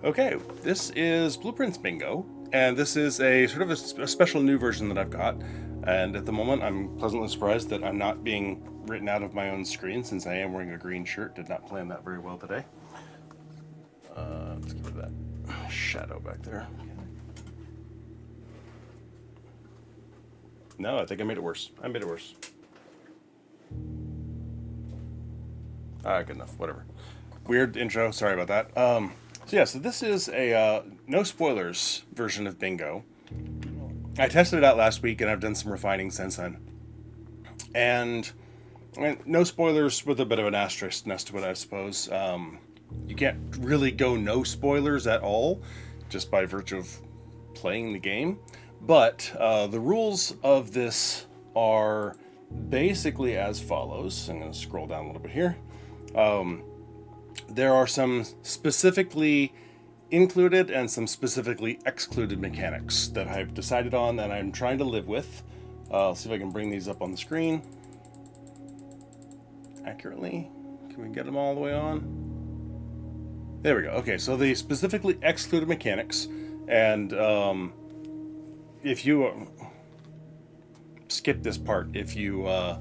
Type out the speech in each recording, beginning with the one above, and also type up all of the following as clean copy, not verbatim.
Okay, this is BluePrince Bingo, and this is a sort of a special new version that I've got. And at the moment, I'm pleasantly surprised that I'm not being written out of my own screen since I am wearing a green shirt. Did not plan that very well today. Let's get rid of that shadow back there. No, I think I made it worse. I made it worse. Good enough. Whatever. Weird intro. Sorry about that. So this is a no spoilers version of Bingo. I tested it out last week, and I've done some refining since then. And no spoilers with a bit of an asterisk next to it, I suppose. You can't really go no spoilers at all, just by virtue of playing the game. But the rules of this are basically as follows. I'm going to scroll down a little bit here. There are some specifically included and some specifically excluded mechanics that I've decided on and I'm trying to live with. I'll see if I can bring these up on the screen accurately. Can we get them all the way on? There we go. Okay, so the specifically excluded mechanics, and if you skip this part, if you are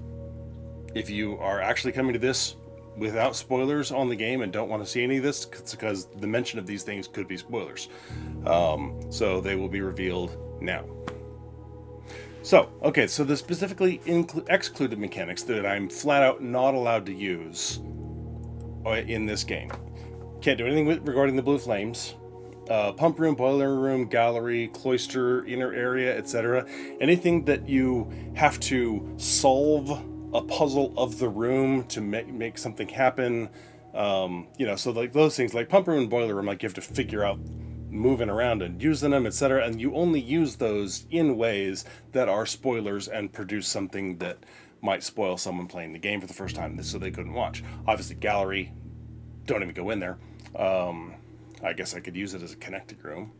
actually coming to this without spoilers on the game and don't want to see any of this, it's because the mention of these things could be spoilers. So they will be revealed now. So the specifically excluded mechanics that I'm flat out not allowed to use in this game. Can't do anything regarding the blue flames. Pump room, boiler room, gallery, cloister, inner area, etc. Anything that you have to solve a puzzle of the room to make something happen. So like those things, like pump room and boiler room, like you have to figure out moving around and using them, etc. And you only use those in ways that are spoilers and produce something that might spoil someone playing the game for the first time, so they couldn't watch. Obviously, gallery, don't even go in there. I guess I could use it as a connected room.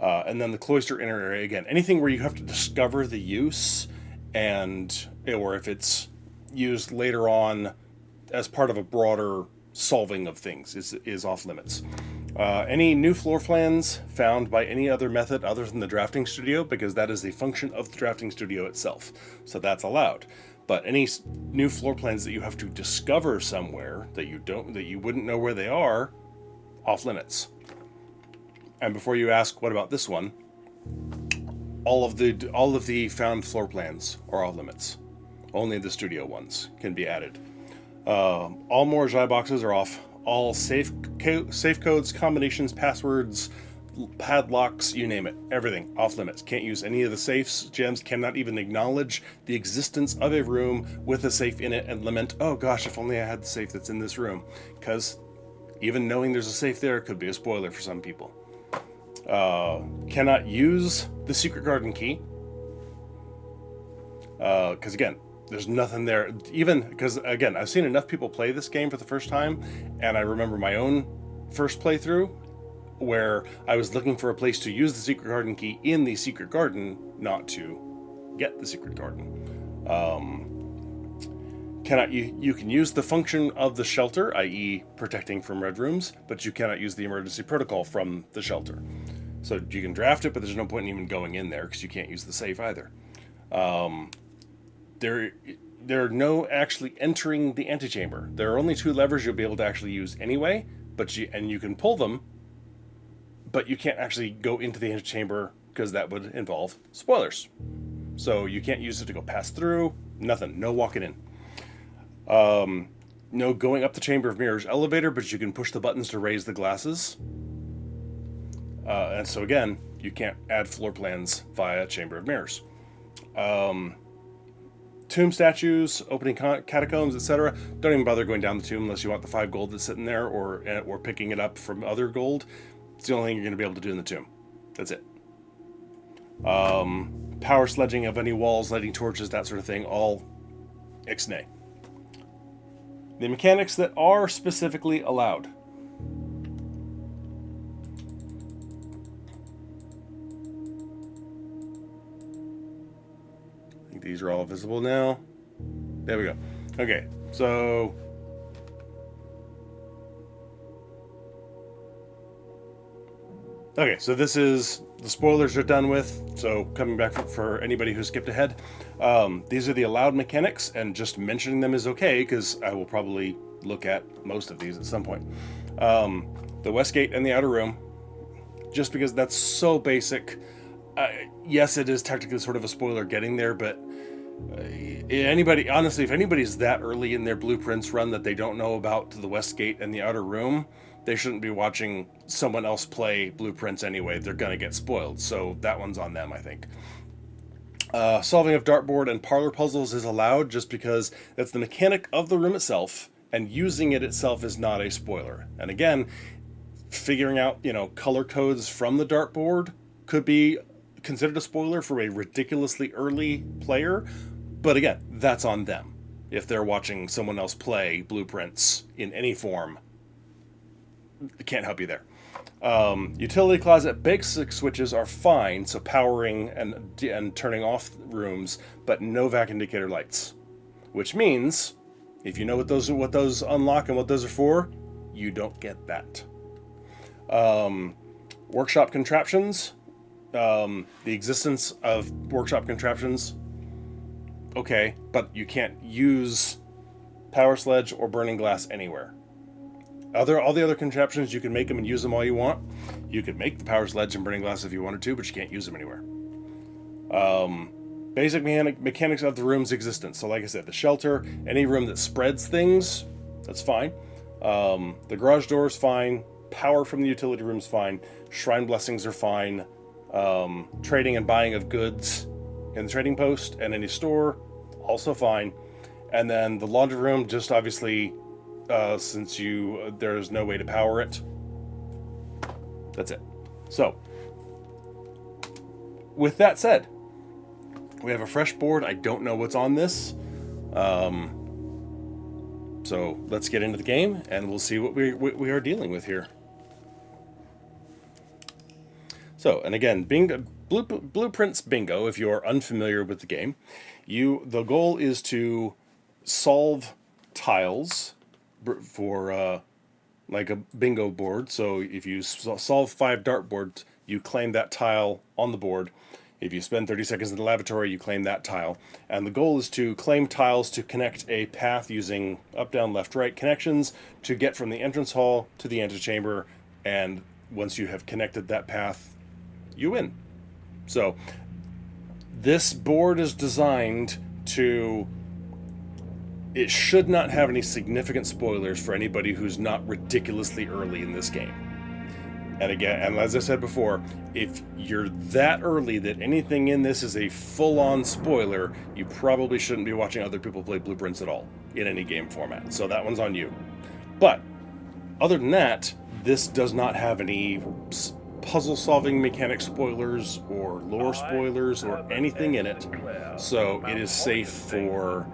And then the cloister inner area, again, anything where you have to discover the use, or if it's used later on as part of a broader solving of things is off limits. Any new floor plans found by any other method other than the drafting studio, because that is a function of the drafting studio itself, so that's allowed. But any new floor plans that you have to discover somewhere that you wouldn't know where they are, off limits. And before you ask, what about this one? All of the found floor plans are off limits. Only the studio ones can be added. All more Jai boxes are off. All safe codes, combinations, passwords, padlocks, you name it. Everything off limits. Can't use any of the safes. Gems cannot even acknowledge the existence of a room with a safe in it and lament, oh gosh, if only I had the safe that's in this room. Because even knowing there's a safe there could be a spoiler for some people. Cannot use the secret garden key. Because again, there's nothing there. Even because, again, I've seen enough people play this game for the first time, and I remember my own first playthrough where I was looking for a place to use the secret garden key in the secret garden, not to get the secret garden. You can use the function of the shelter, i.e. protecting from red rooms, but you cannot use the emergency protocol from the shelter. So you can draft it, but there's no point in even going in there because you can't use the safe either. There are no actually entering the antechamber. There are only two levers you'll be able to actually use anyway, and you can pull them, but you can't actually go into the antechamber because that would involve spoilers. So you can't use it to go pass through, nothing, no walking in. No going up the Chamber of Mirrors elevator, but you can push the buttons to raise the glasses. And so again, you can't add floor plans via Chamber of Mirrors. Tomb statues, opening catacombs, etc. Don't even bother going down the tomb unless you want the 5 gold that's sitting there, or picking it up from other gold. It's the only thing you're going to be able to do in the tomb. That's it. Power sledging of any walls, lighting torches, that sort of thing, all ixnay. The mechanics that are specifically allowed. I think these are all visible now. There we go. Okay, so Okay, so this is the spoilers are done with. So coming back for anybody who skipped ahead, these are the allowed mechanics, and just mentioning them is okay because I will probably look at most of these at some point. The West Gate and the Outer Room, just because that's so basic. Yes, it is technically sort of a spoiler getting there, but anybody, honestly, if anybody's that early in their BluePrince run that they don't know about the West Gate and the Outer Room, they shouldn't be watching someone else play BluePrince anyway. They're gonna get spoiled, so that one's on them, I think. Solving of dartboard and parlor puzzles is allowed just because that's the mechanic of the room itself, and using it itself is not a spoiler. And again, figuring out, color codes from the dartboard could be considered a spoiler for a ridiculously early player, but again, that's on them. If they're watching someone else play BluePrince in any form, can't help you there. Utility closet basic switches are fine, so powering and turning off rooms, but no vac indicator lights. Which means, if you know what those unlock and what those are for, you don't get that. Workshop contraptions. The existence of workshop contraptions, okay, but you can't use power sledge or burning glass anywhere. All the other contraptions, you can make them and use them all you want. You could make the power sledge and burning glass if you wanted to, but you can't use them anywhere. Basic mechanics of the room's existence. So like I said, the shelter, any room that spreads things, that's fine. The garage door is fine. Power from the utility room is fine. Shrine blessings are fine. Trading and buying of goods in the trading post and any store, also fine. And then the laundry room, just obviously, since there's no way to power it, that's it. So, with that said, we have a fresh board. I don't know what's on this. So let's get into the game and we'll see what we are dealing with here. So, and again, BluePrince Bingo, if you're unfamiliar with the game, the goal is to solve tiles for like a bingo board. So if you solve 5 dartboards, you claim that tile on the board. If you spend 30 seconds in the lavatory, you claim that tile. And the goal is to claim tiles to connect a path using up, down, left, right connections to get from the entrance hall to the antechamber. And once you have connected that path, you win. So this board is designed to... It should not have any significant spoilers for anybody who's not ridiculously early in this game. And again, and as I said before, if you're that early that anything in this is a full-on spoiler, you probably shouldn't be watching other people play BluePrince at all in any game format. So that one's on you. But other than that, this does not have any puzzle-solving mechanic spoilers or lore spoilers or anything in it. So it is safe for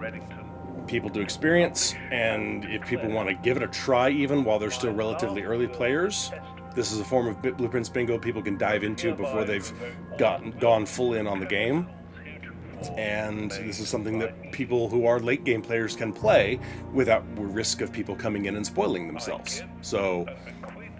people to experience, and if people want to give it a try even while they're still relatively early players, this is a form of BluePrince Bingo people can dive into before they've gone full in on the game. And this is something that people who are late game players can play without risk of people coming in and spoiling themselves. So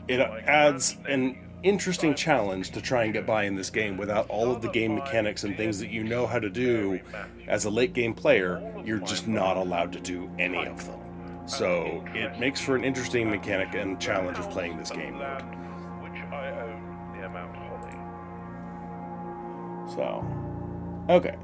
it adds an interesting challenge to try and get by in this game without all of the game mechanics and things that you know how to do as a late game player. You're just not allowed to do any of them. So it makes for an interesting mechanic and challenge of playing this game mode. So, okay.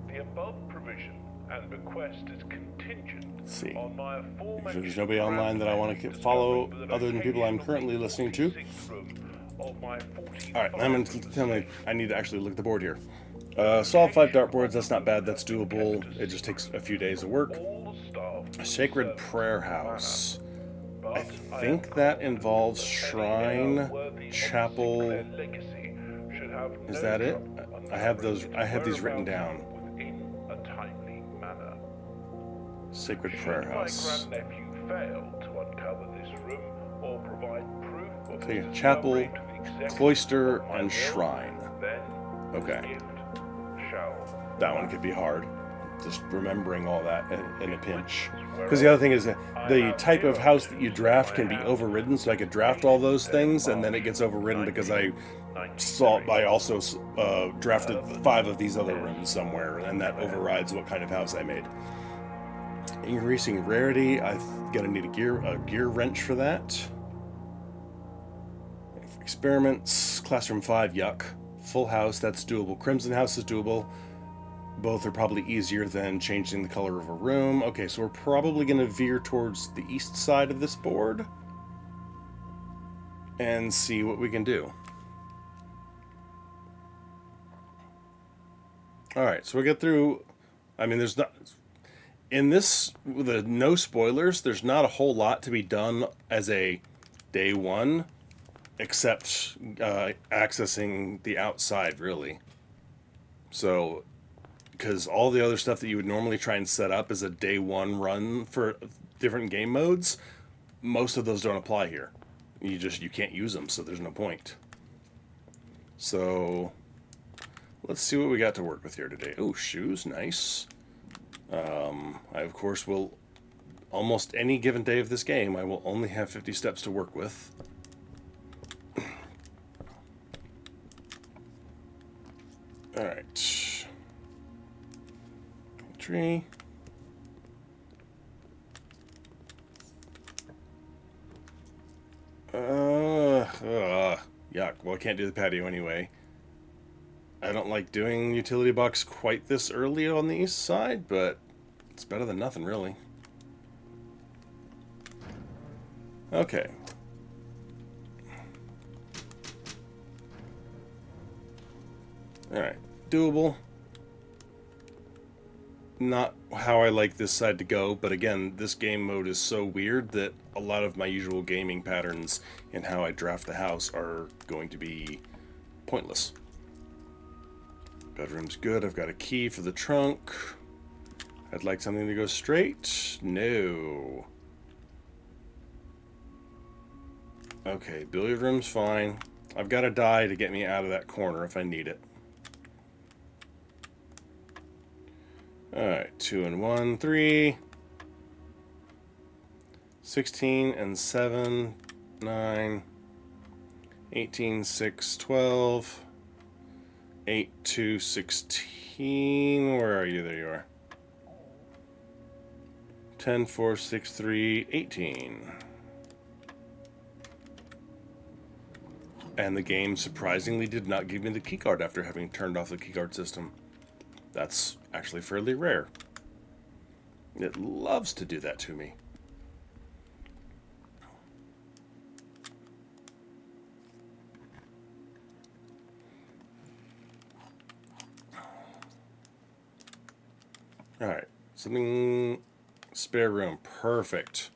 The above provision and request is contingent. Let's see. On my aforementioned There's nobody online that I want to follow other than people I'm currently listening to. Alright, I'm going to tell me I need to actually look at the board here. Solve 5 dartboards, that's not bad, that's doable. It just takes a few days of work. Sacred Prayer House. I think that involves shrine, chapel. Is that it? I have these written down. Sacred Prayer House. Okay, chapel, cloister, and shrine. Okay. That one could be hard. just remembering all that in a pinch. Because the other thing is that the type of house that you draft can be overridden, so I could draft all those things, and then it gets overridden because I also drafted 5 of these other rooms somewhere, and that overrides what kind of house I made. Increasing rarity, I'm gonna need a gear wrench for that. Experiments, classroom 5, yuck. Full house, that's doable. Crimson house is doable. Both are probably easier than changing the color of a room. Okay, so we're probably going to veer towards the east side of this board and see what we can do. Alright, so we'll get through... I mean, there's not... In this, with the no spoilers, there's not a whole lot to be done as a day one, except accessing the outside, really. So... because all the other stuff that you would normally try and set up as a day one run for different game modes, most of those don't apply here. You can't use them, so there's no point. So let's see what we got to work with here today. Oh, shoes, nice. I of course will, almost any given day of this game, I will only have 50 steps to work with. All right. Tree. Yuck. Well, I can't do the patio anyway. I don't like doing utility box quite this early on the east side, but it's better than nothing, really. Okay. Alright. Doable. Not how I like this side to go, but again, this game mode is so weird that a lot of my usual gaming patterns in how I draft the house are going to be pointless. Bedroom's good. I've got a key for the trunk. I'd like something to go straight. No. Okay, billiard room's fine. I've got a die to get me out of that corner if I need it. Alright, 2 and 1, 3. 16 and 7, 9. 18, 6, 12. 8, 2, 16. Where are you? There you are. 10, 4, 6, 3, 18. And the game surprisingly did not give me the keycard after having turned off the keycard system. That's actually fairly rare. It loves to do that to me. Alright, something... spare room, perfect.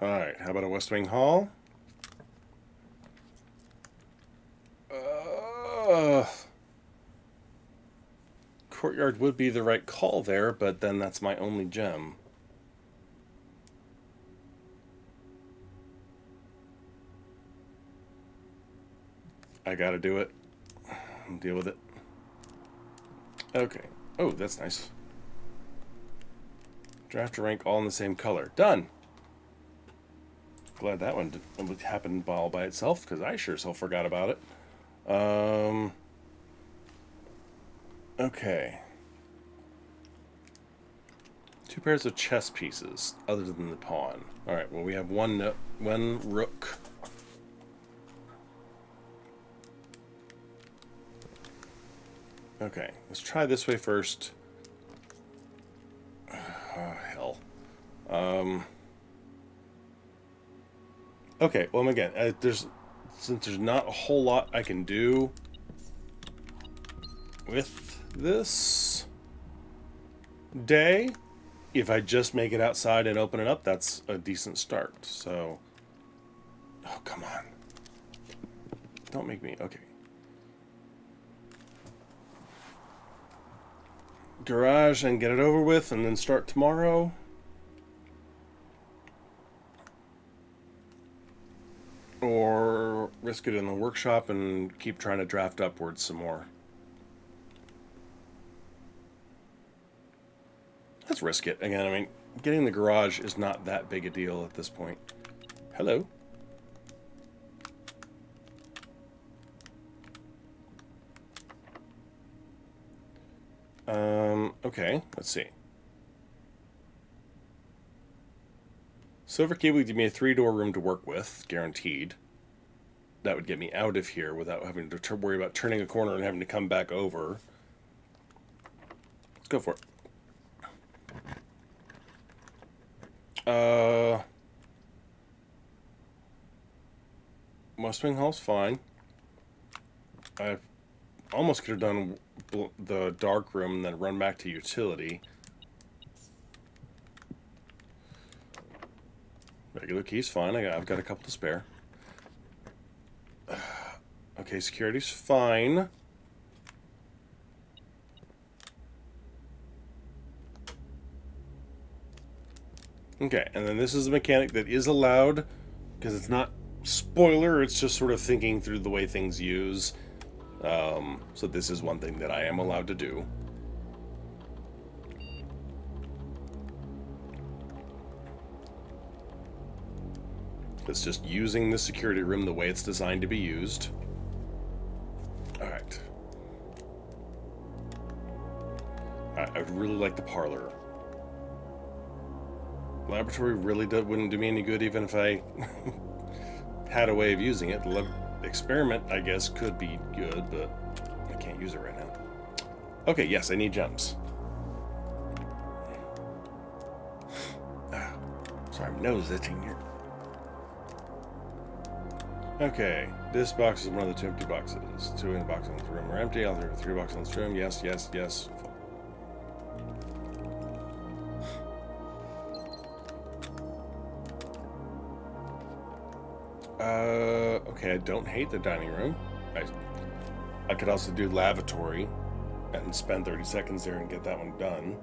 Alright, how about a West Wing Hall? Courtyard would be the right call there, but then that's my only gem. I gotta do it. Deal with it. Okay. Oh, that's nice. Draft a rank all in the same color. Done! Glad that one happened all by itself, because I sure as hell forgot about it. Okay. 2 pairs of chess pieces, other than the pawn. Alright, well we have one rook. Okay, let's try this way first. Oh, hell. Okay, well again, since there's not a whole lot I can do with this day, if I just make it outside and open it up, that's a decent start. So, oh come on, don't make me. Okay, garage and get it over with, and then start tomorrow. Or risk it in the workshop and keep trying to draft upwards some more. let's risk it. Again, I mean, getting the garage is not that big a deal at this point. Hello. Okay, let's see. Silver key would give me a 3-door room to work with, guaranteed. That would get me out of here without having to worry about turning a corner and having to come back over. Let's go for it. West Wing Hall's fine. I almost could have done the dark room and then run back to utility. Regular key's fine. I've got a couple to spare. Okay, security's fine. Okay, and then this is a mechanic that is allowed because it's not spoiler, it's just sort of thinking through the way things use. So this is one thing that I am allowed to do. It's just using the security room the way it's designed to be used. Alright. I would really like the parlor. Laboratory really wouldn't do me any good even if I had a way of using it. The experiment, I guess, could be good, but I can't use it right now. Okay, yes, I need gems. Sorry, my nose is itching here. Okay, this box is one of the 2 empty boxes. 2 in the box in this room are empty. I'll have 3 boxes in this room. Yes, yes, yes. Okay, I don't hate the dining room. I could also do lavatory and spend 30 seconds there and get that one done.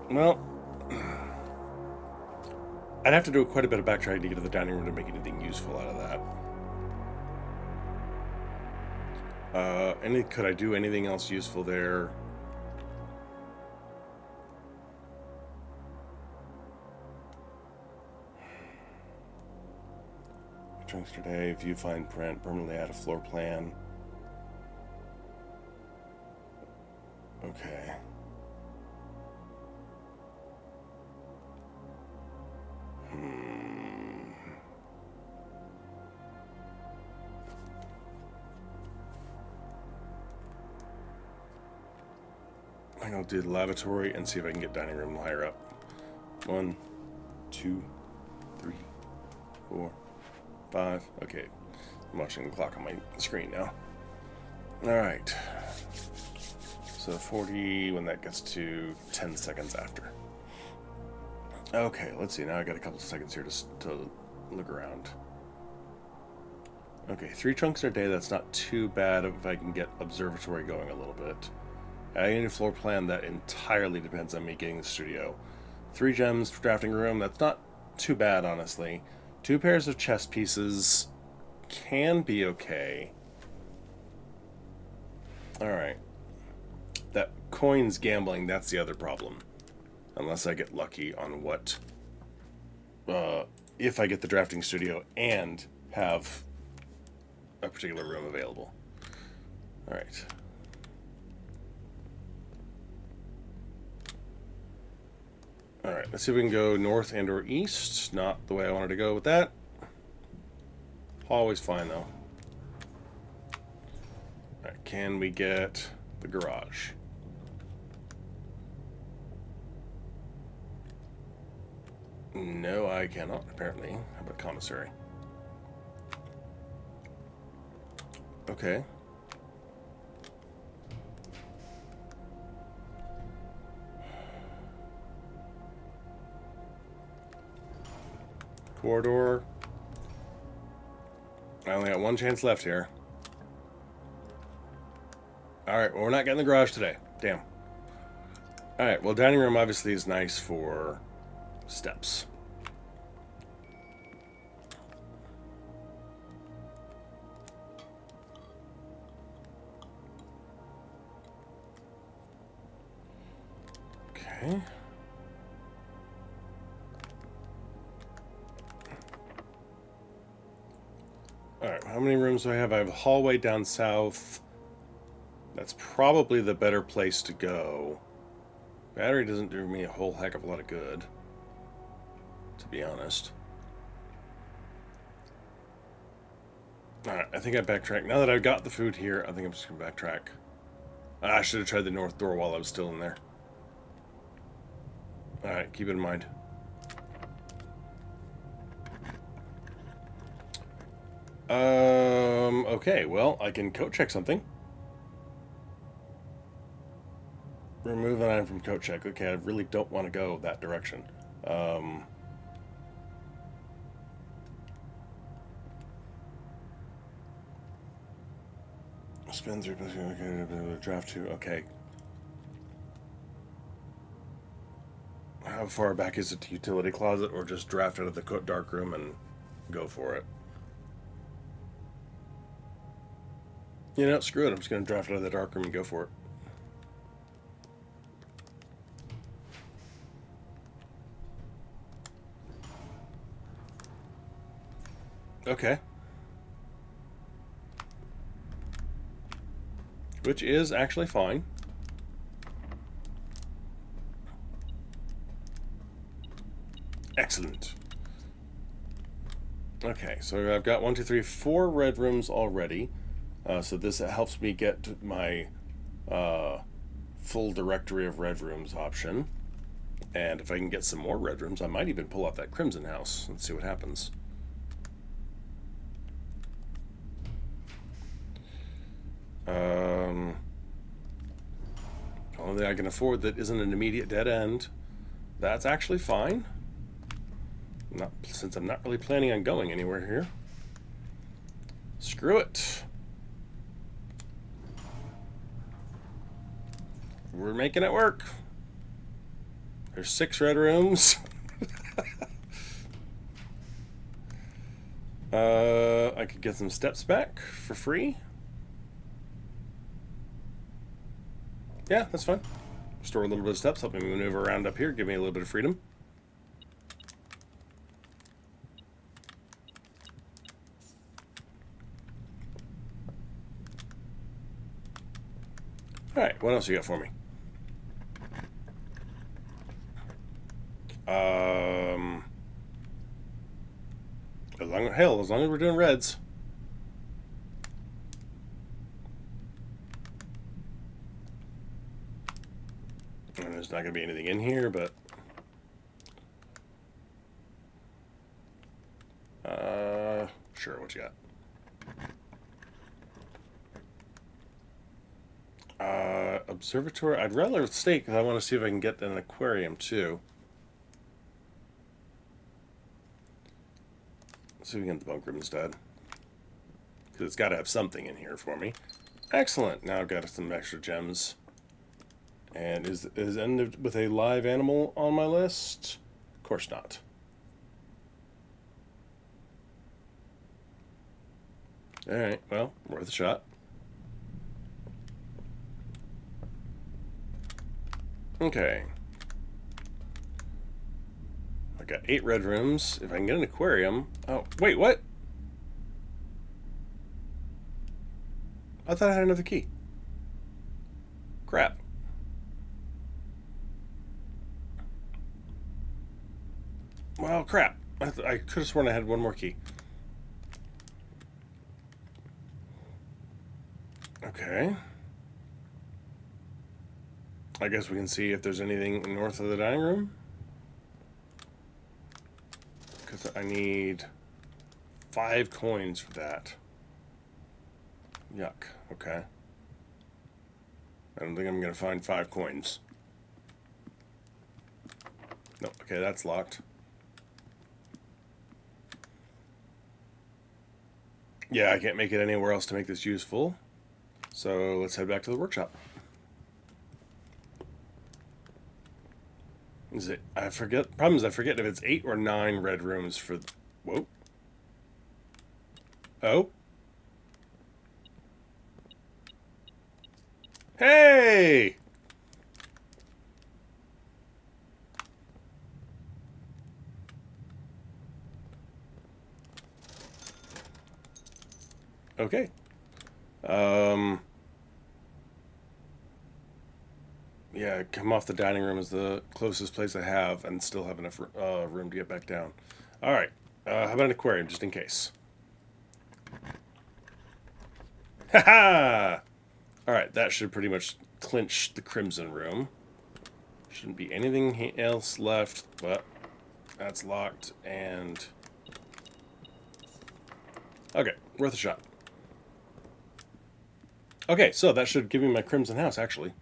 Well, I'd have to do quite a bit of backtracking to get to the dining room to make anything useful out of that. Could I do anything else useful there? Chunks today, view, find, print, permanently add a floor plan. Okay. I think I'll do the lavatory and see if I can get dining room higher up. 1, 2, 3, 4, 5. Okay. I'm watching the clock on my screen now. Alright. So 40 when that gets to 10 seconds after. Okay, let's see. Now I got a couple seconds here to look around. Okay, 3 chunks in a day. That's not too bad if I can get observatory going a little bit. Adding a floor plan, that entirely depends on me getting the studio. 3 gems, drafting room. That's not too bad, honestly. 2 pairs of chess pieces can be okay. Alright. That coins gambling, that's the other problem. Unless I get lucky on what... if I get the drafting studio and have a particular room available. Alright. Alright, let's see if we can go north and or east. Not the way I wanted to go with that. Always fine, though. Alright, can we get the garage? No, I cannot, apparently. How about commissary? Okay. Corridor. I only got 1 chance left here. Alright, well, we're not getting the garage today. Damn. Alright, well, dining room obviously is nice for steps. Okay. Alright, how many rooms do I have? I have a hallway down south. That's probably the better place to go. Battery doesn't do me a whole heck of a lot of good, to be honest. Alright, I think I backtrack. Now that I've got the food here, I think I'm just going to backtrack. I should have tried the north door while I was still in there. Alright, keep it in mind. Okay, well, I can code check something. Remove an item from code check. Okay, I really don't want to go that direction. Spend 3 plus draft 2. Okay. How far back is it to utility closet, or just draft out of the dark room and go for it? You know, screw it. I'm just going to draft out of the dark room and go for it. Okay. Which is actually fine. Excellent. Okay, so I've got 1, 2, 3, 4 red rooms already. So this helps me get my full directory of red rooms option. And if I can get some more red rooms, I might even pull out that crimson house and see what happens. Only thing I can afford that isn't an immediate dead end. That's actually fine. Not since I'm not really planning on going anywhere here. Screw it. We're making it work. There's 6 red rooms. I could get some steps back for free. Yeah, that's fine. Store a little bit of steps, help me maneuver around up here, give me a little bit of freedom. Alright, what else you got for me? As long as we're doing reds. And there's not going to be anything in here, but... sure, what you got? Observatory. I'd rather stay because I want to see if I can get an aquarium too. Let's see if we can get the bunk room instead. Because it's got to have something in here for me. Excellent. Now I've got some extra gems. And is ended with a live animal on my list? Of course not. Alright, well, worth a shot. Okay. I got 8 red rooms. If I can get an aquarium... Oh, wait, what? I thought I had another key. Crap. Well, crap. I could have sworn I had one more key. Okay. I guess we can see if there's anything north of the dining room. Because I need 5 coins for that. Yuck. Okay. I don't think I'm going to find 5 coins. No, okay, that's locked. Yeah, I can't make it anywhere else to make this useful. So let's head back to the workshop. Is it? I forget. Problem is I forget if it's 8 or 9 red rooms for... Whoa. Oh. Hey! Okay. Yeah, come off the dining room is the closest place I have, and still have enough room to get back down. All right. How about an aquarium, just in case? Ha ha! All right, that should pretty much clinch the crimson room. Shouldn't be anything else left, but that's locked, and okay, worth a shot. Okay, so that should give me my crimson house, actually.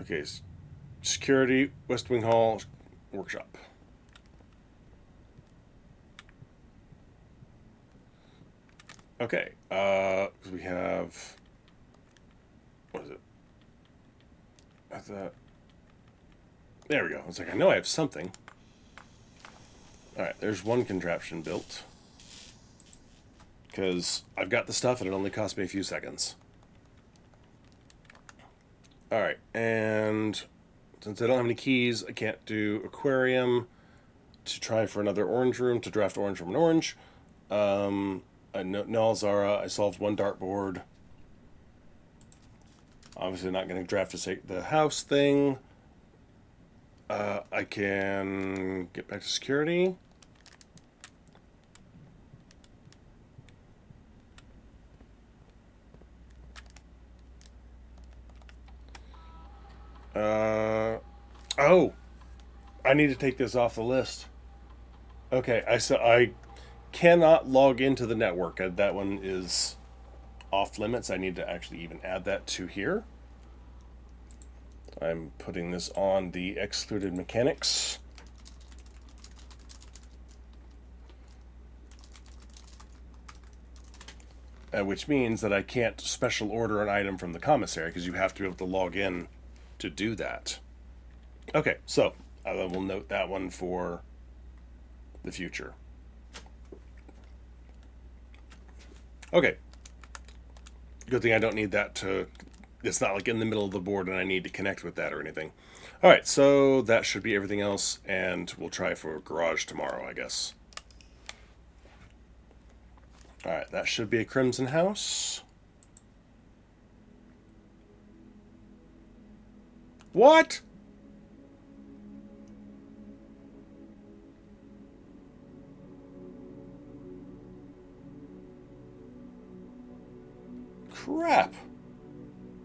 Okay, security, West Wing Hall, workshop. Okay, we have, what is it? I thought, there we go. I was like, I know I have something. All right, there's one contraption built. Because I've got the stuff and it only cost me a few seconds. All right, and since I don't have any keys, I can't do aquarium. To try for another orange room, to draft orange from an orange. I know Zara. I solved one dartboard. Obviously, not going to draft the house thing. I can get back to security. Oh, I need to take this off the list. Okay, I cannot log into the network. That one is off limits. I need to actually even add that to here. I'm putting this on the excluded mechanics. Which means that I can't special order an item from the commissary because you have to be able to log in to do that. Okay, so I will note that one for the future. Okay. Good thing I don't need that to... It's not like in the middle of the board and I need to connect with that or anything. All right, so that should be everything else, and we'll try for garage tomorrow, I guess. All right, that should be a crimson house. What? Crap.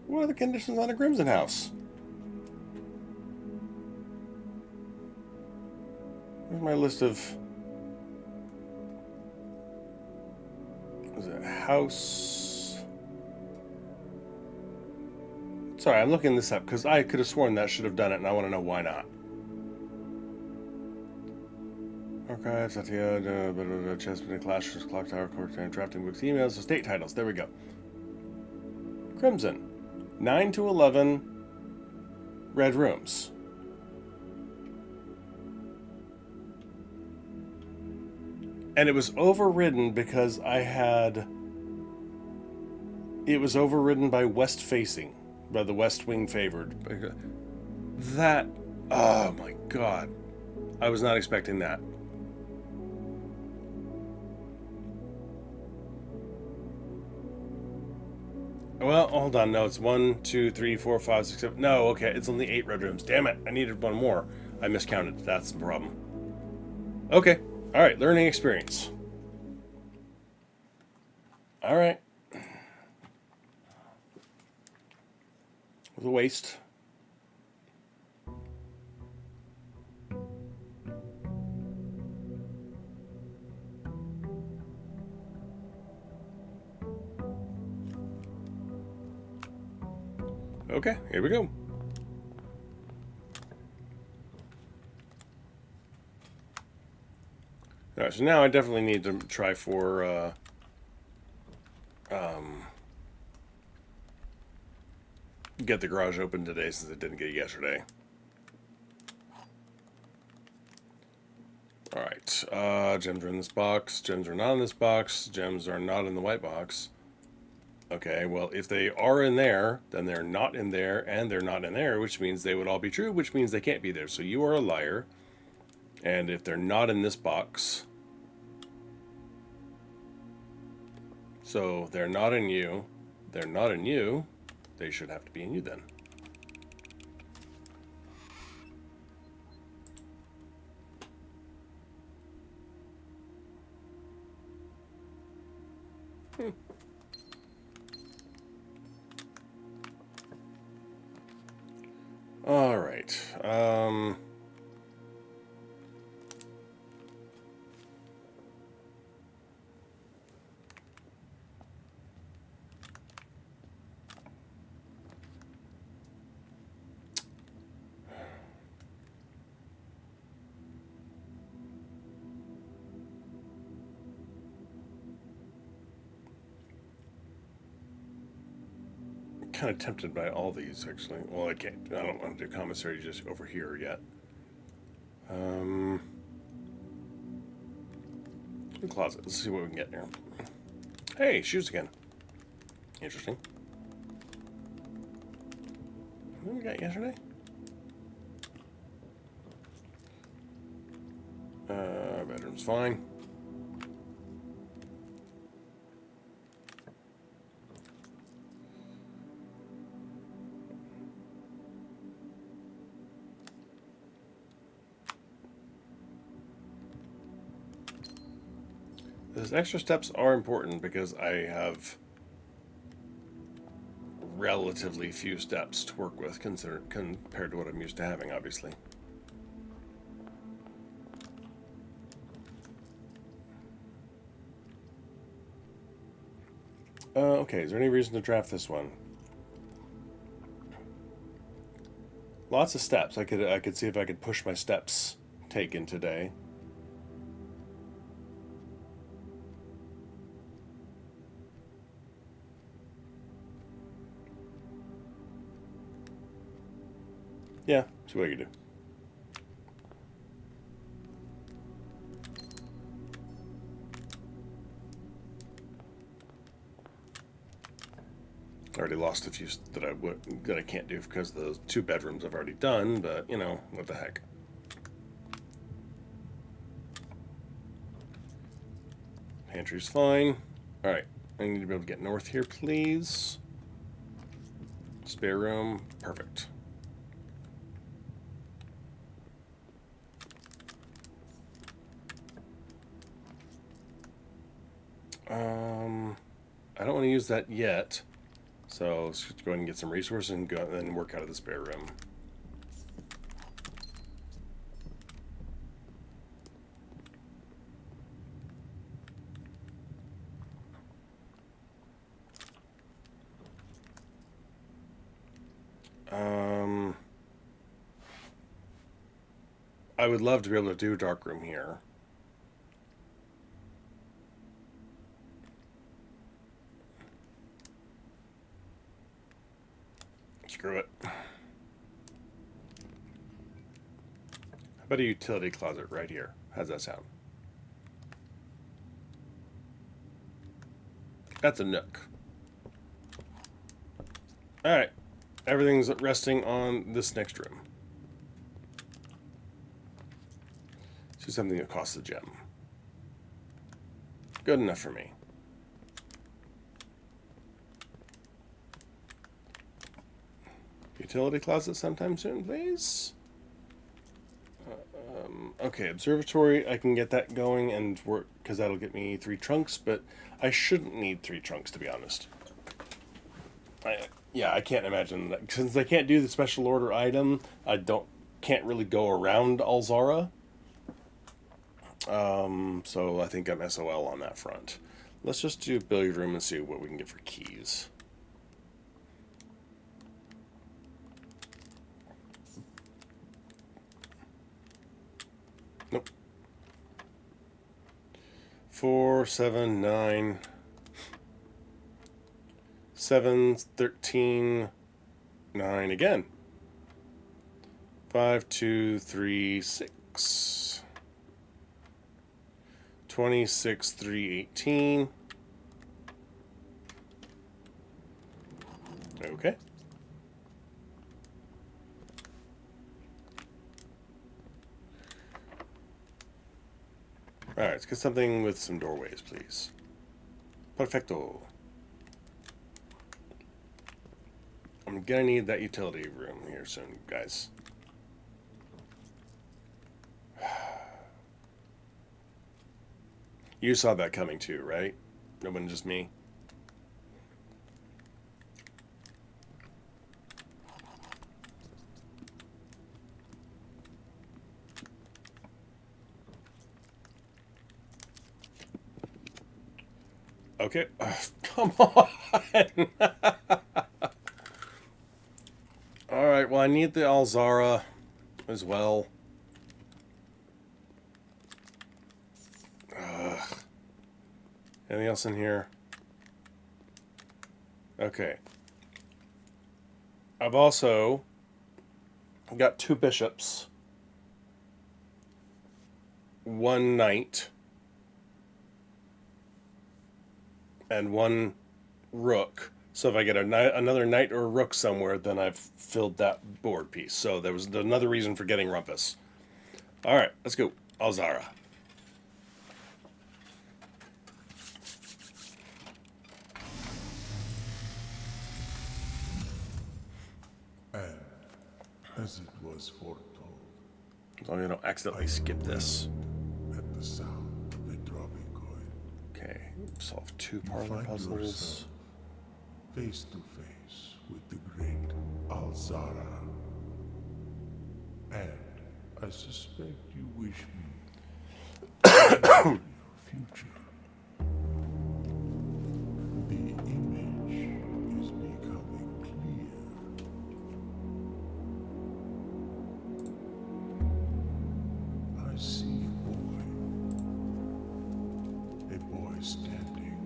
What are the conditions on a crimson house? Where's my list of... Is it house? Sorry, I'm looking this up because I could have sworn that should have done it, and I want to know why not. Archives, Satya, Chessman, Clashers, Clock Tower, Court, Drafting Books, Emails, Estate Titles. There we go. Crimson. 9 to 11 red rooms. And it was overridden because I had... It was overridden by west facing, by the west wing favored. That... Oh my god. I was not expecting that. Well, hold on. No, it's 1, 2, 3, 4, 5, 6, 7. No, okay. It's only 8 red rooms. Damn it. I needed one more. I miscounted. That's the problem. Okay. All right. Learning experience. All right. The waste. Okay, here we go. Alright, so now I definitely need to try for get the garage open today since I didn't get it yesterday. Alright, gems are in this box, gems are not in this box, gems are not in the white box. Okay, well, if they are in there, then they're not in there, and they're not in there, which means they would all be true, which means they can't be there. So you are a liar, And if they're not in this box, so they're not in you, they're not in you, they should have to be in you then. All right. Kind of tempted by all these, actually. Well, I can't. I don't want to do commissary just over here yet. Closet. Let's see what we can get here. Hey, shoes again. Interesting. What did we got yesterday? Bedroom's fine. Those extra steps are important because I have relatively few steps to work with compared to what I'm used to having, obviously. Okay, is there any reason to draft this one? Lots of steps. I could see if I could push my steps taken today. Yeah, see what I can do. I already lost a few that I can't do because the 2 bedrooms I've already done, but you know, what the heck. Pantry's fine. Alright, I need to be able to get north here, please. Spare room, perfect. I don't want to use that yet, so let's just go ahead and get some resources and go and work out of the spare room. I would love to be able to do a dark room here. Screw it. How about a utility closet right here? How's that sound? That's a nook. Alright. Everything's resting on this next room. Do something that costs a gem. Good enough for me. Utility closet sometime soon, please. Okay, observatory. I can get that going and work because that'll get me 3 trunks, but I shouldn't need 3 trunks to be honest. Yeah, I can't imagine that since I can't do the special order item. Can't really go around Alzara. So I think I'm SOL on that front. Let's just do billiard room and see what we can get for keys. Nope. 4, 7, 9, 7, 13, 9 again. 5, 2, 3, 6. 26, 3, 18. Okay. Alright, let's get something with some doorways, please. Perfecto. I'm gonna need that utility room here soon, guys. You saw that coming too, right? No one, just me. Okay. Come on. Alright, well, I need the Alzara as well. Anything else in here? Okay. I've also got 2 bishops, 1 knight, and 1 rook. So if I get another knight or a rook somewhere, then I've filled that board piece. So there was another reason for getting Rumpus. All right, let's go. Alzara. As it was foretold, So you don't accidentally skip this. at the sound of the dropping coin, Okay, solve 2 you parlor find puzzles. yourself face to face with the great Alzara. And I suspect you wish me your future. The image is becoming clear. I see a boy standing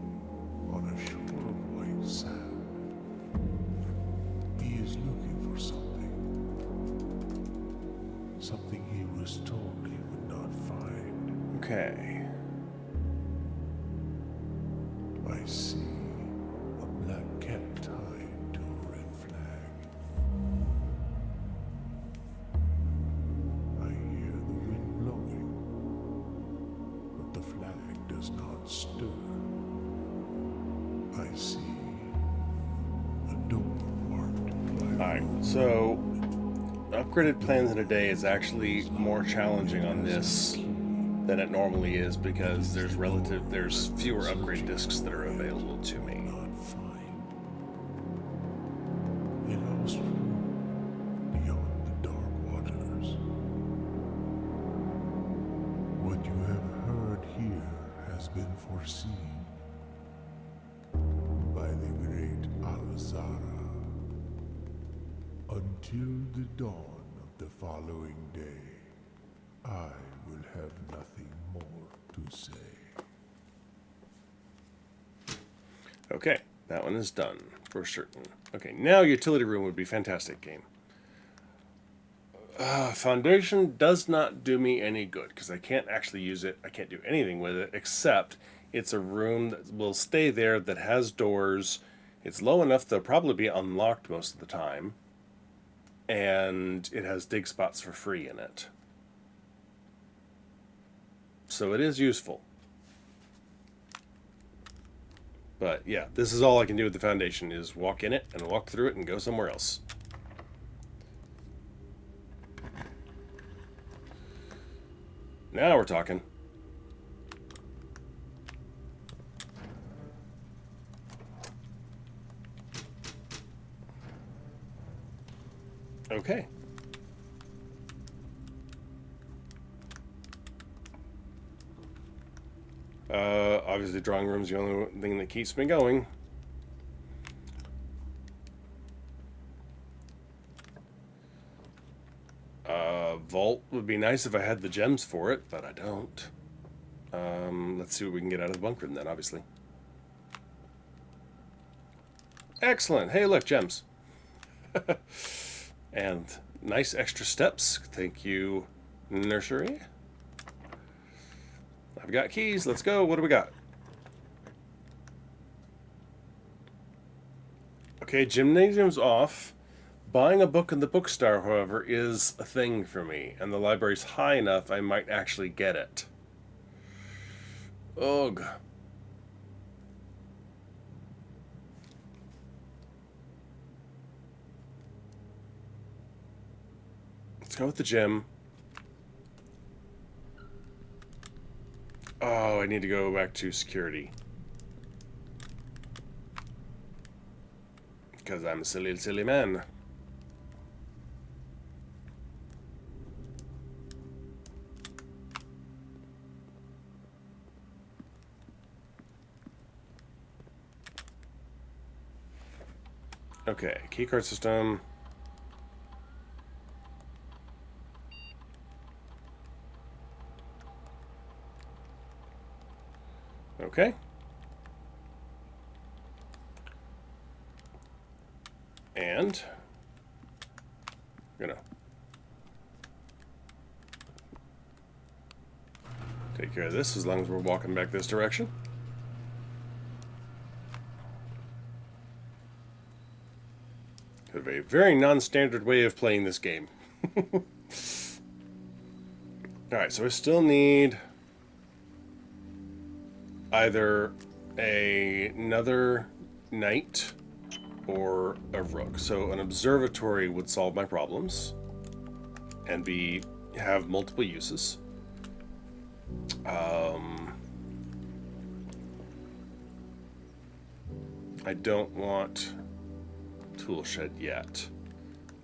on a shore of white sand. He is looking for something he was told he would not find. Okay. I see a black cat tied to a red flag. I hear the wind blowing, but the flag does not stir. I see a door marked by Alright, so upgraded plans in a day is actually more challenging on this than it normally is because there's fewer upgrade discs that are available to me. not find. A lost room beyond the dark waters. What you have heard here has been foreseen by the great Alzara. Until the dawn of the following day, I will have nothing more to say. Okay, that one is done for certain. Okay, now utility room would be fantastic game. Foundation does not do me any good because I can't actually use it. I can't do anything with it except it's a room that will stay there that has doors. It's low enough they'll probably be unlocked most of the time. And it has dig spots for free in it. So it is useful. But yeah, this is all I can do with the foundation is walk in it and walk through it and go somewhere else. Now we're talking. Okay. Obviously, drawing room's the only thing that keeps me going. Vault would be nice if I had the gems for it, but I don't. Let's see what we can get out of the bunk room then, obviously. Excellent. Hey, look, gems. And nice extra steps. Thank you, nursery. I've got keys. Let's go. What do we got? Okay, gymnasium's off. Buying a book in the bookstore, however, is a thing for me, and the library's high enough I might actually get it. Ugh. Let's go with the gym. Oh, I need to go back to security. Because I'm a silly, silly man. Okay, keycard system. Okay. And I'm gonna take care of this as long as we're walking back this direction. Have a very non-standard way of playing this game. Alright, so I still need either another knight or a rook. So an observatory would solve my problems and have multiple uses. I don't want tool shed yet.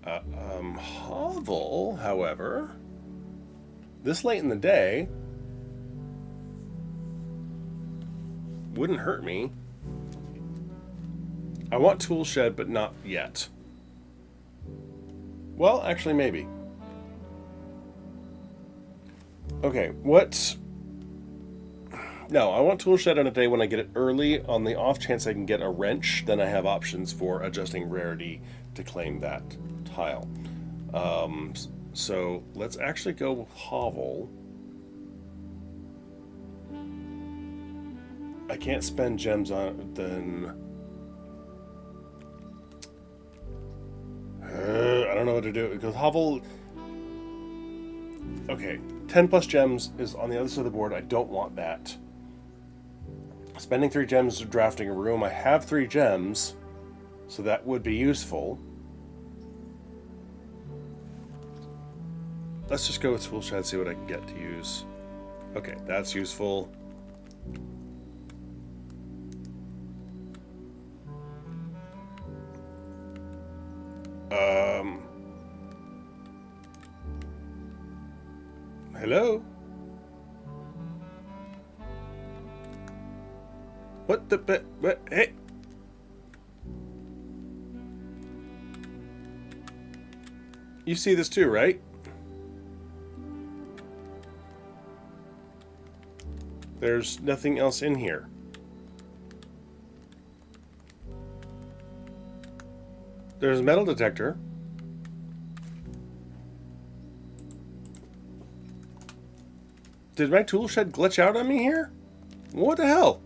Hovel, however, this late in the day wouldn't hurt me. I want tool shed, but not yet. Well, actually, maybe. Okay, what? No, I want tool shed on a day when I get it early. On the off chance I can get a wrench, then I have options for adjusting rarity to claim that tile. So let's actually go with hovel. I can't spend gems on it, then I don't know what to do because hovel. Okay, 10 plus gems is on the other side of the board. I don't want that. Spending 3 gems drafting a room. I have 3 gems, so that would be useful. Let's just go with tool shed, see what I can get to use. Okay, that's useful. Hello? What the what? Hey! You see this too, right? There's nothing else in here. There's a metal detector. Did my tool shed glitch out on me here? What the hell?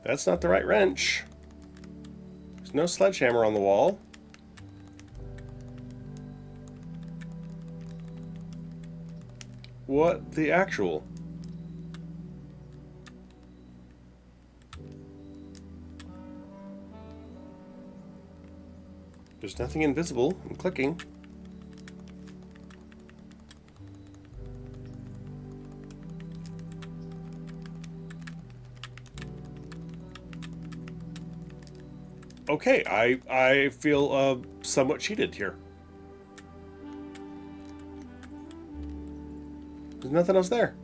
That's not the right wrench. There's no sledgehammer on the wall. What the actual? There's nothing invisible. I'm clicking. Okay, I feel somewhat cheated here. There's nothing else there.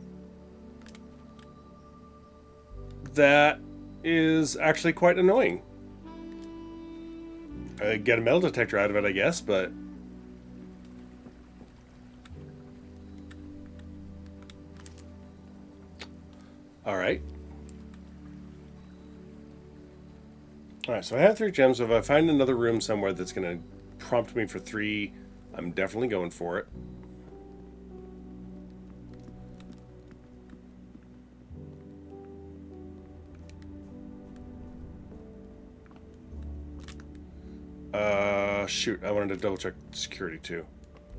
That is actually quite annoying. I get a metal detector out of it, I guess, but... Alright. Alright, so I have 3 gems. If I find another room somewhere that's going to prompt me for 3, I'm definitely going for it. Shoot, I wanted to double check security too.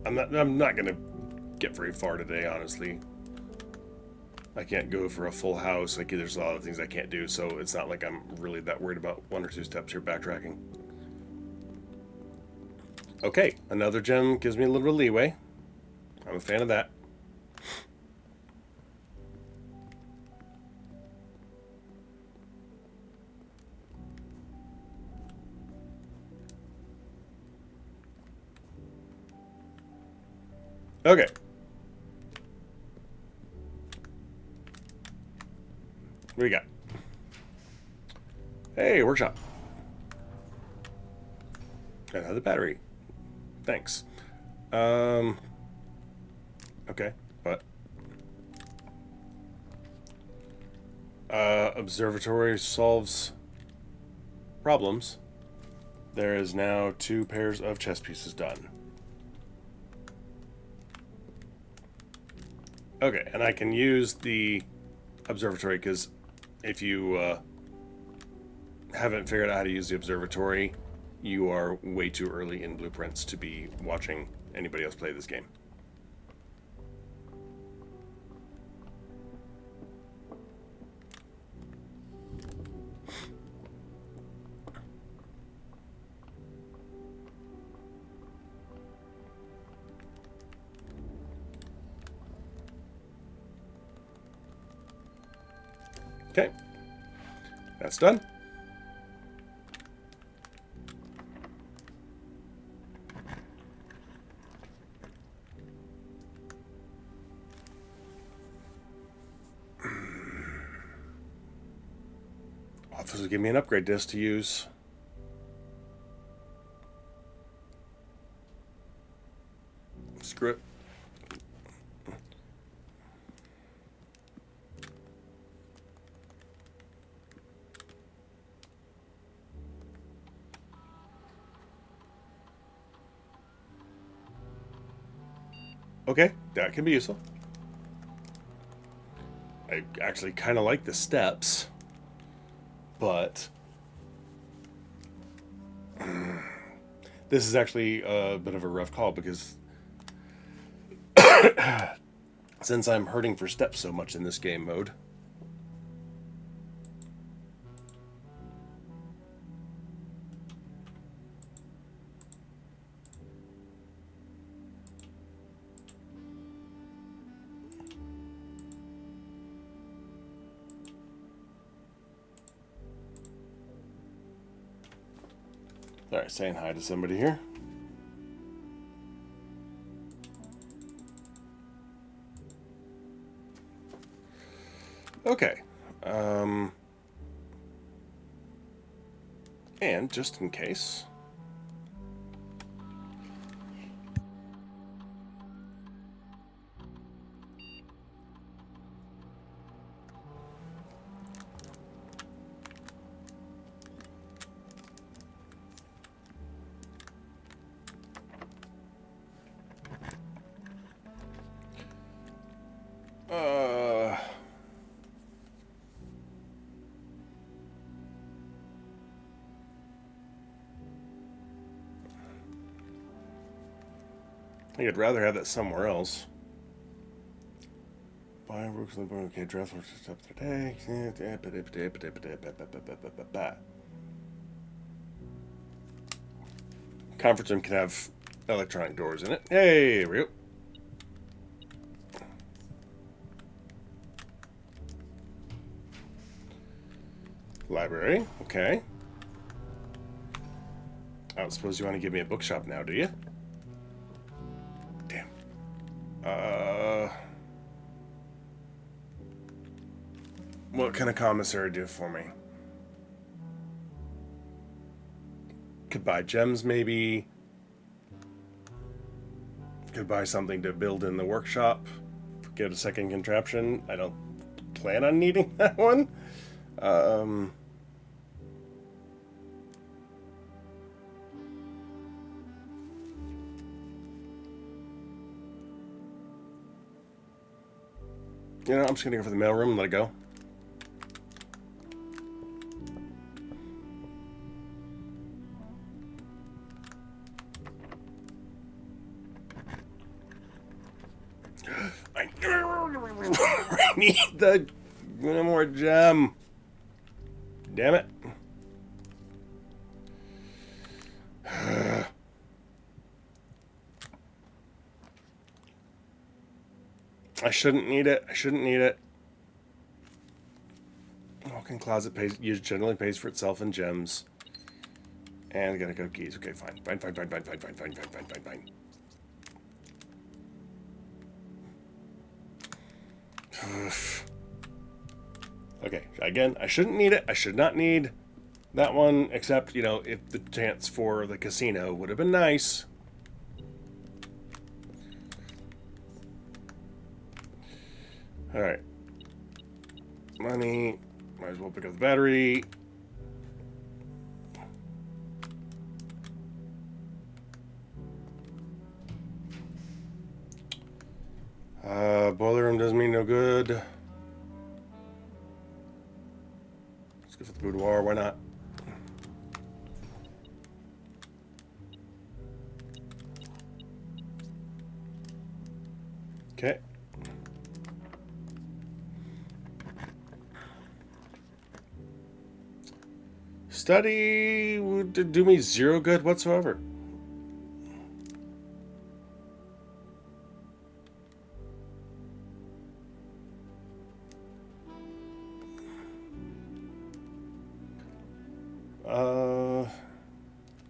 I'm not gonna get very far today, honestly. I can't go for a full house. Like, there's a lot of things I can't do, so it's not like I'm really that worried about 1 or 2 steps here backtracking. Okay, another gem gives me a little bit of leeway. I'm a fan of that. Okay. What do we got? Hey, workshop. Another battery. Thanks. Okay, what? Observatory solves problems. There is now 2 pairs of chess pieces done. Okay, and I can use the observatory because if you haven't figured out how to use the observatory, you are way too early in BluePrince to be watching anybody else play this game. Okay, that's done. Office will give me an upgrade disc to use. Screw it. Okay, that can be useful. I actually kind of like the steps, but this is actually a bit of a rough call because since I'm hurting for steps so much in this game mode. Alright, saying hi to somebody here. Okay. And just in case. I think I'd rather have that somewhere else. Buy works on the board. Okay, draft works up today. Conference room can have electronic doors in it. Hey, here we go. Library, okay. I don't suppose you want to give me a bookshop now, do you? Damn. What can a commissary do for me? Could buy gems, maybe. Could buy something to build in the workshop. Get a second contraption. I don't plan on needing that one. You know, I'm just gonna go for the mailroom and let it go. need the one more gem. Damn it. I shouldn't need it. I shouldn't need it. Walk-in closet generally pays for itself in gems. And I gotta go keys. Okay, fine. Fine. Okay, again, I shouldn't need it. I should not need that one, except, you know, if the chance for the casino would have been nice. Alright. Money. Might as well pick up the battery. Boiler room does me no good. Let's go for the boudoir. Why not? Okay. Study would do me zero good whatsoever.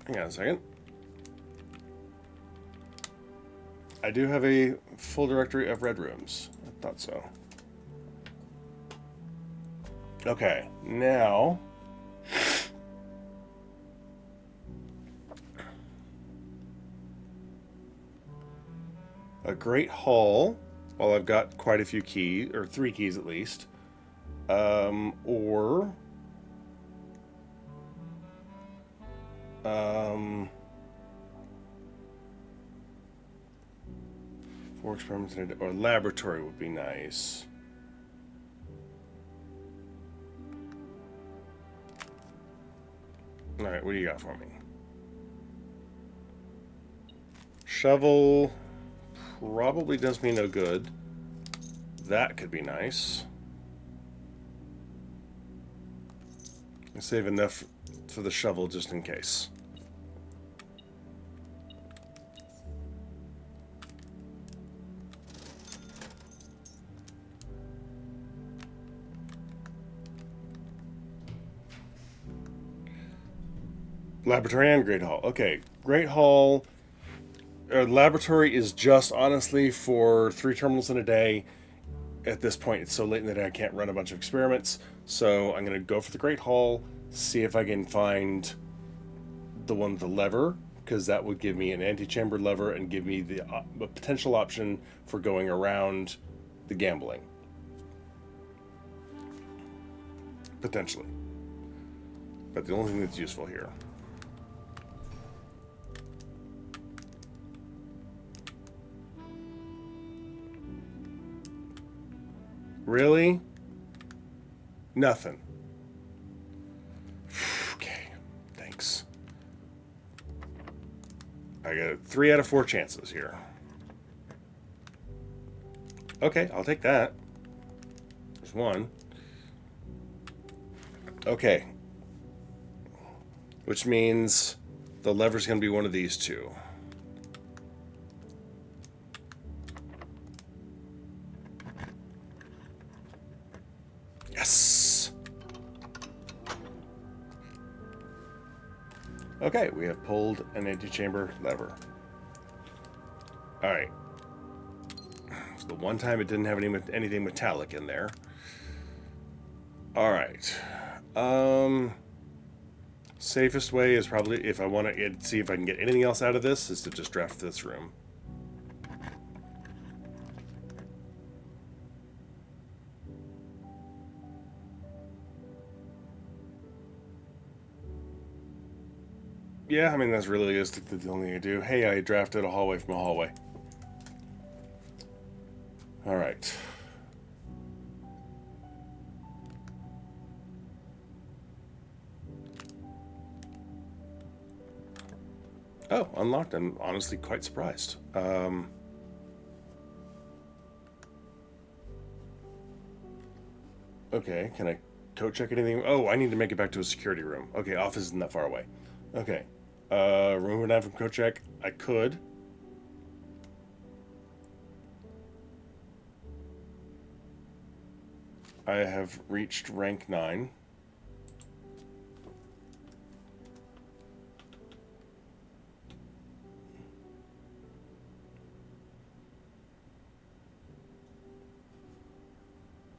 Hang on a second. I do have a full directory of red rooms. I thought so. Okay, now a great hall. Well, I've got quite a few keys, or 3 keys at least. Or for experiments or laboratory would be nice. All right, what do you got for me? Shovel probably does me no good. That could be nice. I save enough for the shovel just in case. Laboratory and Great Hall. Okay, Great Hall. Laboratory is just honestly for 3 terminals in a day. At this point, it's so late in the day I can't run a bunch of experiments. So I'm going to go for the Great Hall, see if I can find the one with the lever, because that would give me an antechamber lever and give me the potential option for going around the gambling. Potentially. But the only thing that's useful here. Really? Nothing. Okay, thanks. I got 3 out of 4 chances here. Okay, I'll take that. There's 1. Okay. Which means the lever's going to be one of these 2. Yes! Okay, we have pulled an antechamber lever. Alright. So the one time it didn't have anything metallic in there. Alright. Safest way is probably, if I want to see if I can get anything else out of this, is to just draft this room. Yeah, I mean, that's really is the only thing I do. Hey, I drafted a hallway from a hallway. Alright. Oh, unlocked. I'm honestly quite surprised. Okay, can I coat check anything? Oh, I need to make it back to a security room. Okay, office isn't that far away. Okay. Remove it down from coat check. I could. I have reached rank 9.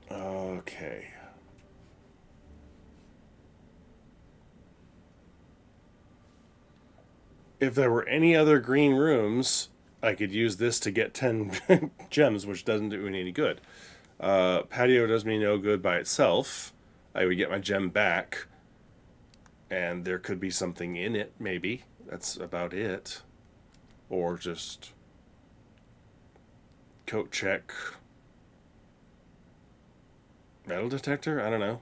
Okay. If there were any other green rooms, I could use this to get 10 gems, which doesn't do me any good. Patio does me no good by itself. I would get my gem back, and there could be something in it, maybe. That's about it. Or just coat check. Metal detector? I don't know.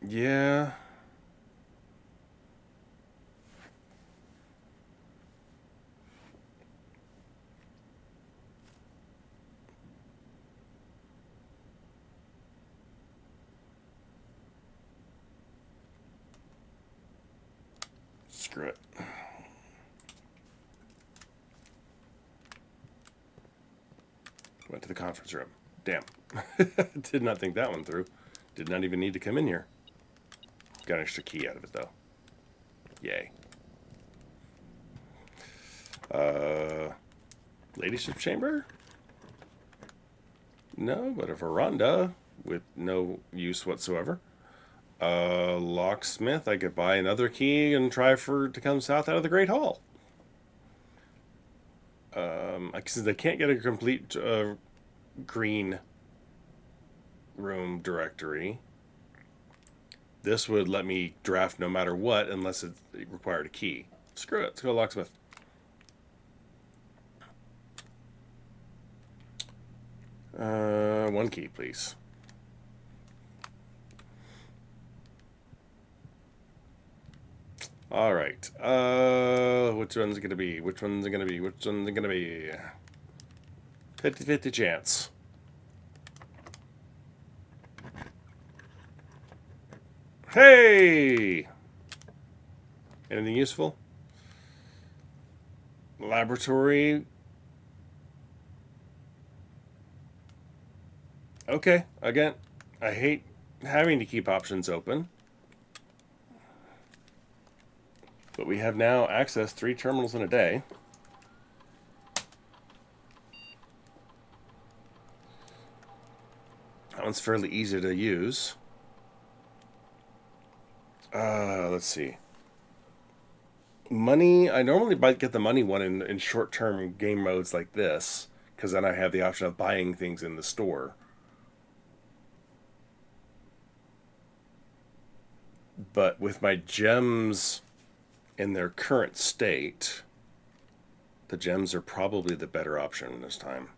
Yeah. Screw it. Went to the conference room. Damn. Did not think that one through. Did not even need to come in here. Got an extra key out of it, though. Yay. Ladyship chamber? No, but a veranda with no use whatsoever. Locksmith, I could buy another key and try for to come south out of the Great Hall. Since I can't get a complete green room directory, this would let me draft no matter what unless it required a key. Screw it, let's go locksmith. One key, please. All right. Which one's it gonna be? Which one's it gonna be? Which one's it gonna be? 50-50 chance. Hey! Anything useful? Laboratory. Okay, again, I hate having to keep options open. But we have now accessed 3 terminals in a day. That one's fairly easy to use. Let's see. Money, I normally might get the money one in short-term game modes like this, because then I have the option of buying things in the store. But with my gems in their current state, the gems are probably the better option this time.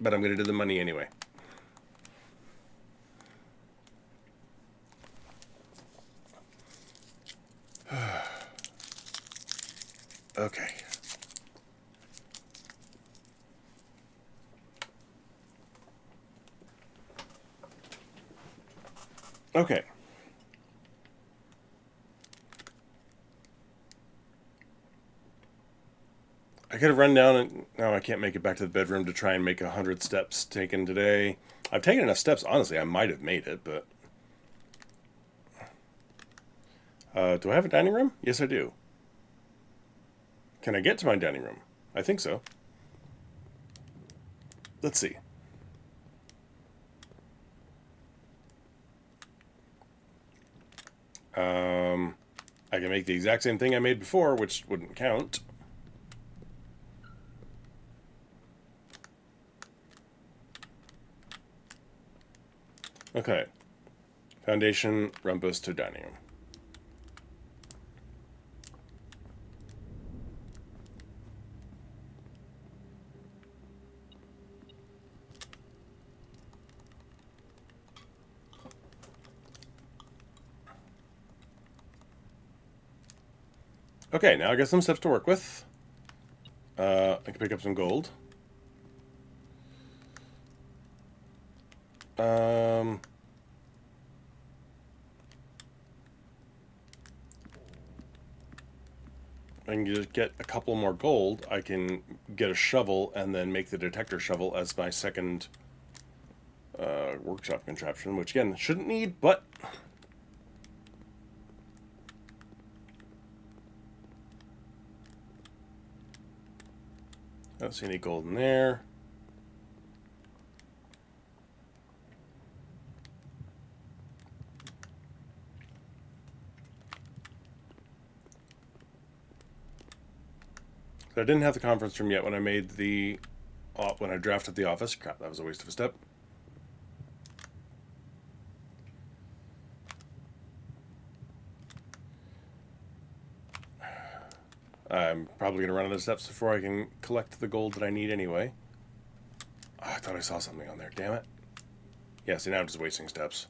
But I'm going to do the money anyway. Okay. Okay. I could have run down and no, I can't make it back to the bedroom to try and make 100 steps taken today. I've taken enough steps, honestly, I might have made it, but... do I have a dining room? Yes, I do. Can I get to my dining room? I think so. Let's see. I can make the exact same thing I made before, which wouldn't count. Okay. Foundation, rumpus to dining room. Okay, now I got some steps to work with. I can pick up some gold. I can just get a couple more gold. I can get a shovel and then make the detector shovel as my second workshop contraption, which again, shouldn't need, but I don't see any gold in there. So I didn't have the conference room yet when I made the when I drafted the office. Crap, that was a waste of a step. I'm probably going to run out of steps before I can collect the gold that I need anyway. Oh, I thought I saw something on there. Damn it. Yeah, see, now I'm just wasting steps.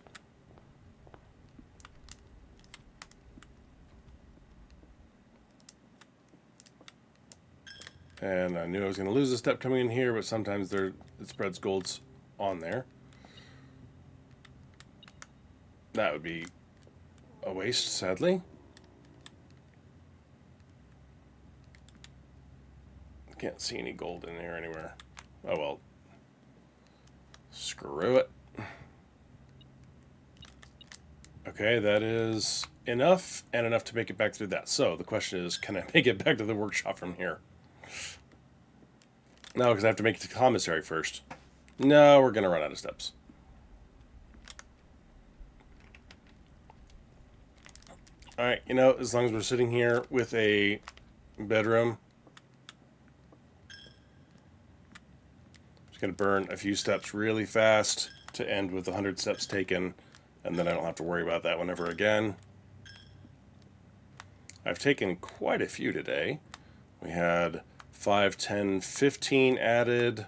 And I knew I was going to lose a step coming in here, but sometimes it spreads golds on there. That would be a waste, sadly. Can't see any gold in there anywhere. Oh well. Screw it. Okay, that is enough, and enough to make it back through that. So the question is, can I make it back to the workshop from here? No, because I have to make it to commissary first. No, we're going to run out of steps. Alright, you know, as long as we're sitting here with a bedroom, just going to burn a few steps really fast to end with 100 steps taken, and then I don't have to worry about that one ever again. I've taken quite a few today. We had 5, 10, 15 added,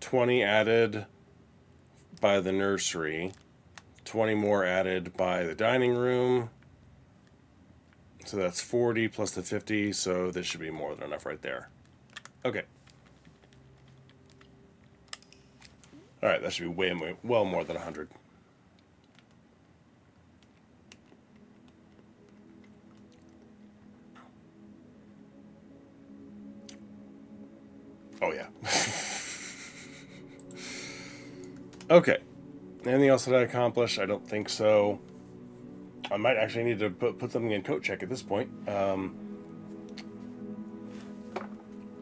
20 added by the nursery, 20 more added by the dining room. So that's 40 plus the 50, so this should be more than enough right there. Okay. Alright, that should be well more than 100. Oh, yeah. Okay. Anything else that I accomplish? I don't think so. I might actually need to put something in coat check at this point.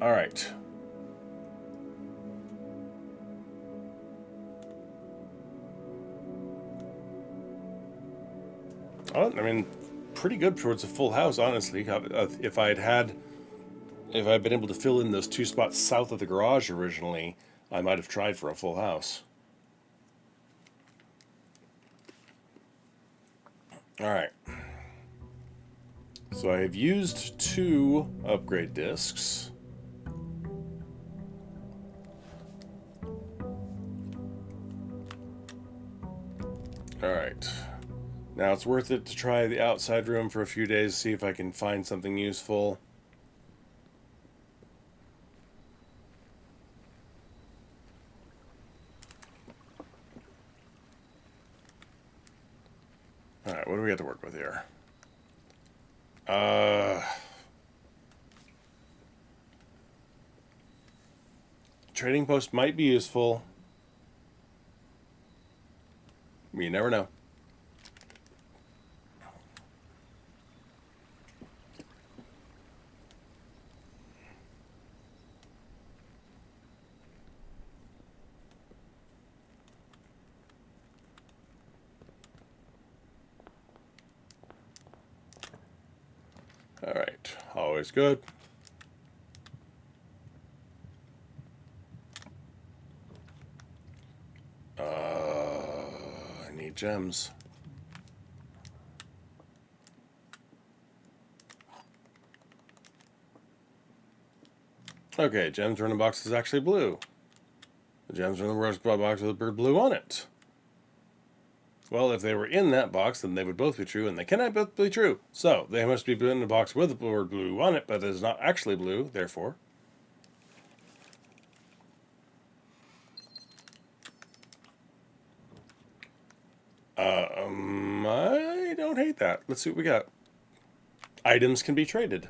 Alright. Oh, I mean, pretty good towards a full house, honestly. If I'd been able to fill in those 2 spots south of the garage originally, I might have tried for a full house. Alright. So I have used 2 upgrade discs. Alright. Now it's worth it to try the outside room for a few days, see if I can find something useful. Alright, what do we have to work with here? Trading post might be useful. You never know. Alright, always good. I need gems. Okay, gems are in the box is actually blue. The gems are in the box with the bird blue on it. Well, if they were in that box, then they would both be true, and they cannot both be true. So, they must be in a box with the word blue on it, but it is not actually blue, therefore. I don't hate that. Let's see what we got. Items can be traded.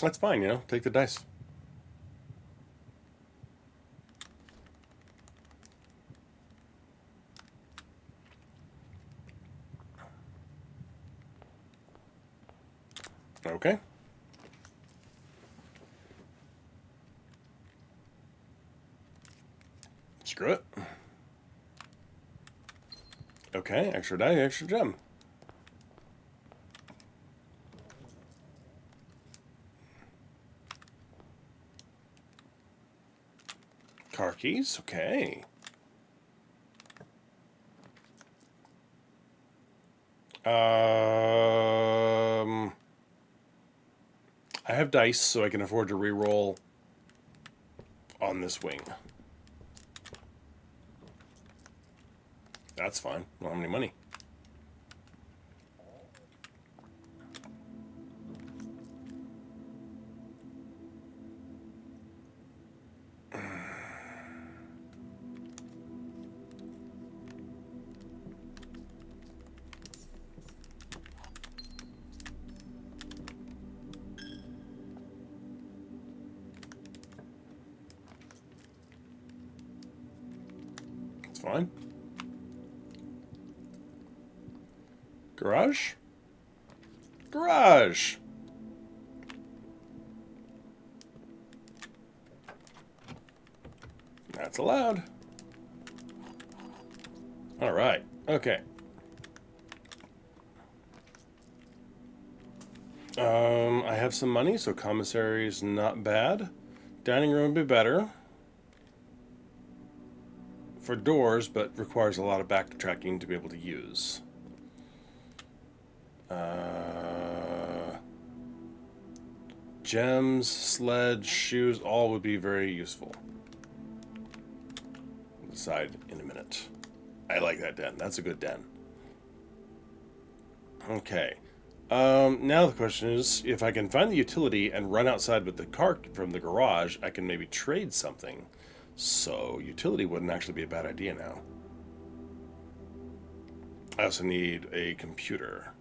That's fine, you know. Take the dice. Okay. Screw it. Okay, extra die, extra gem. Car keys, okay. I have dice, so I can afford to re-roll on this wing. That's fine. I don't have any money. It's fine. Garage? Garage! That's allowed. Alright, okay. I have some money, so commissary is not bad. Dining room would be better. For doors, but requires a lot of backtracking to be able to use. Gems, sledge, shoes, all would be very useful. Decide in a minute. I like that den. That's a good den. Okay. Now the question is, if I can find the utility and run outside with the car from the garage, I can maybe trade something. So utility wouldn't actually be a bad idea now. I also need a computer.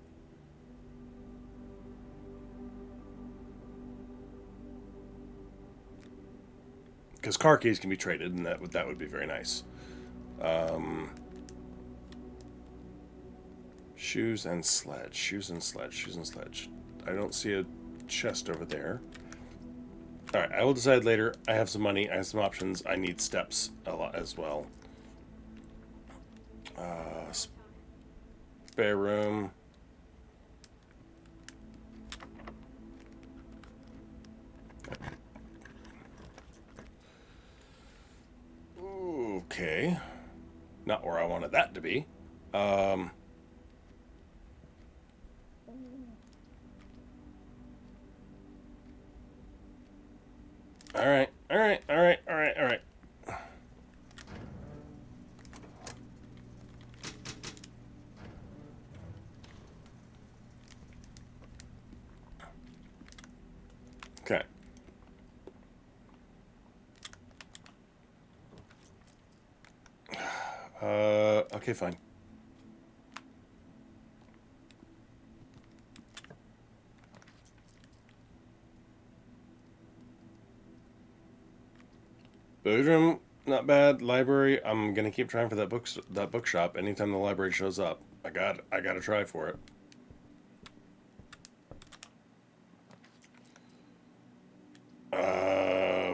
Because car keys can be traded, and that would be very nice. Shoes and sledge. Shoes and sledge. Shoes and sledge. I don't see a chest over there. Alright, I will decide later. I have some money. I have some options. I need steps a lot as well. Spare room. Okay. Not where I wanted that to be. Alright, alright, alright, alright, alright. Okay. Okay, fine. Bedroom, not bad. Library, I'm gonna keep trying for that bookshop. Anytime the library shows up, I gotta try for it.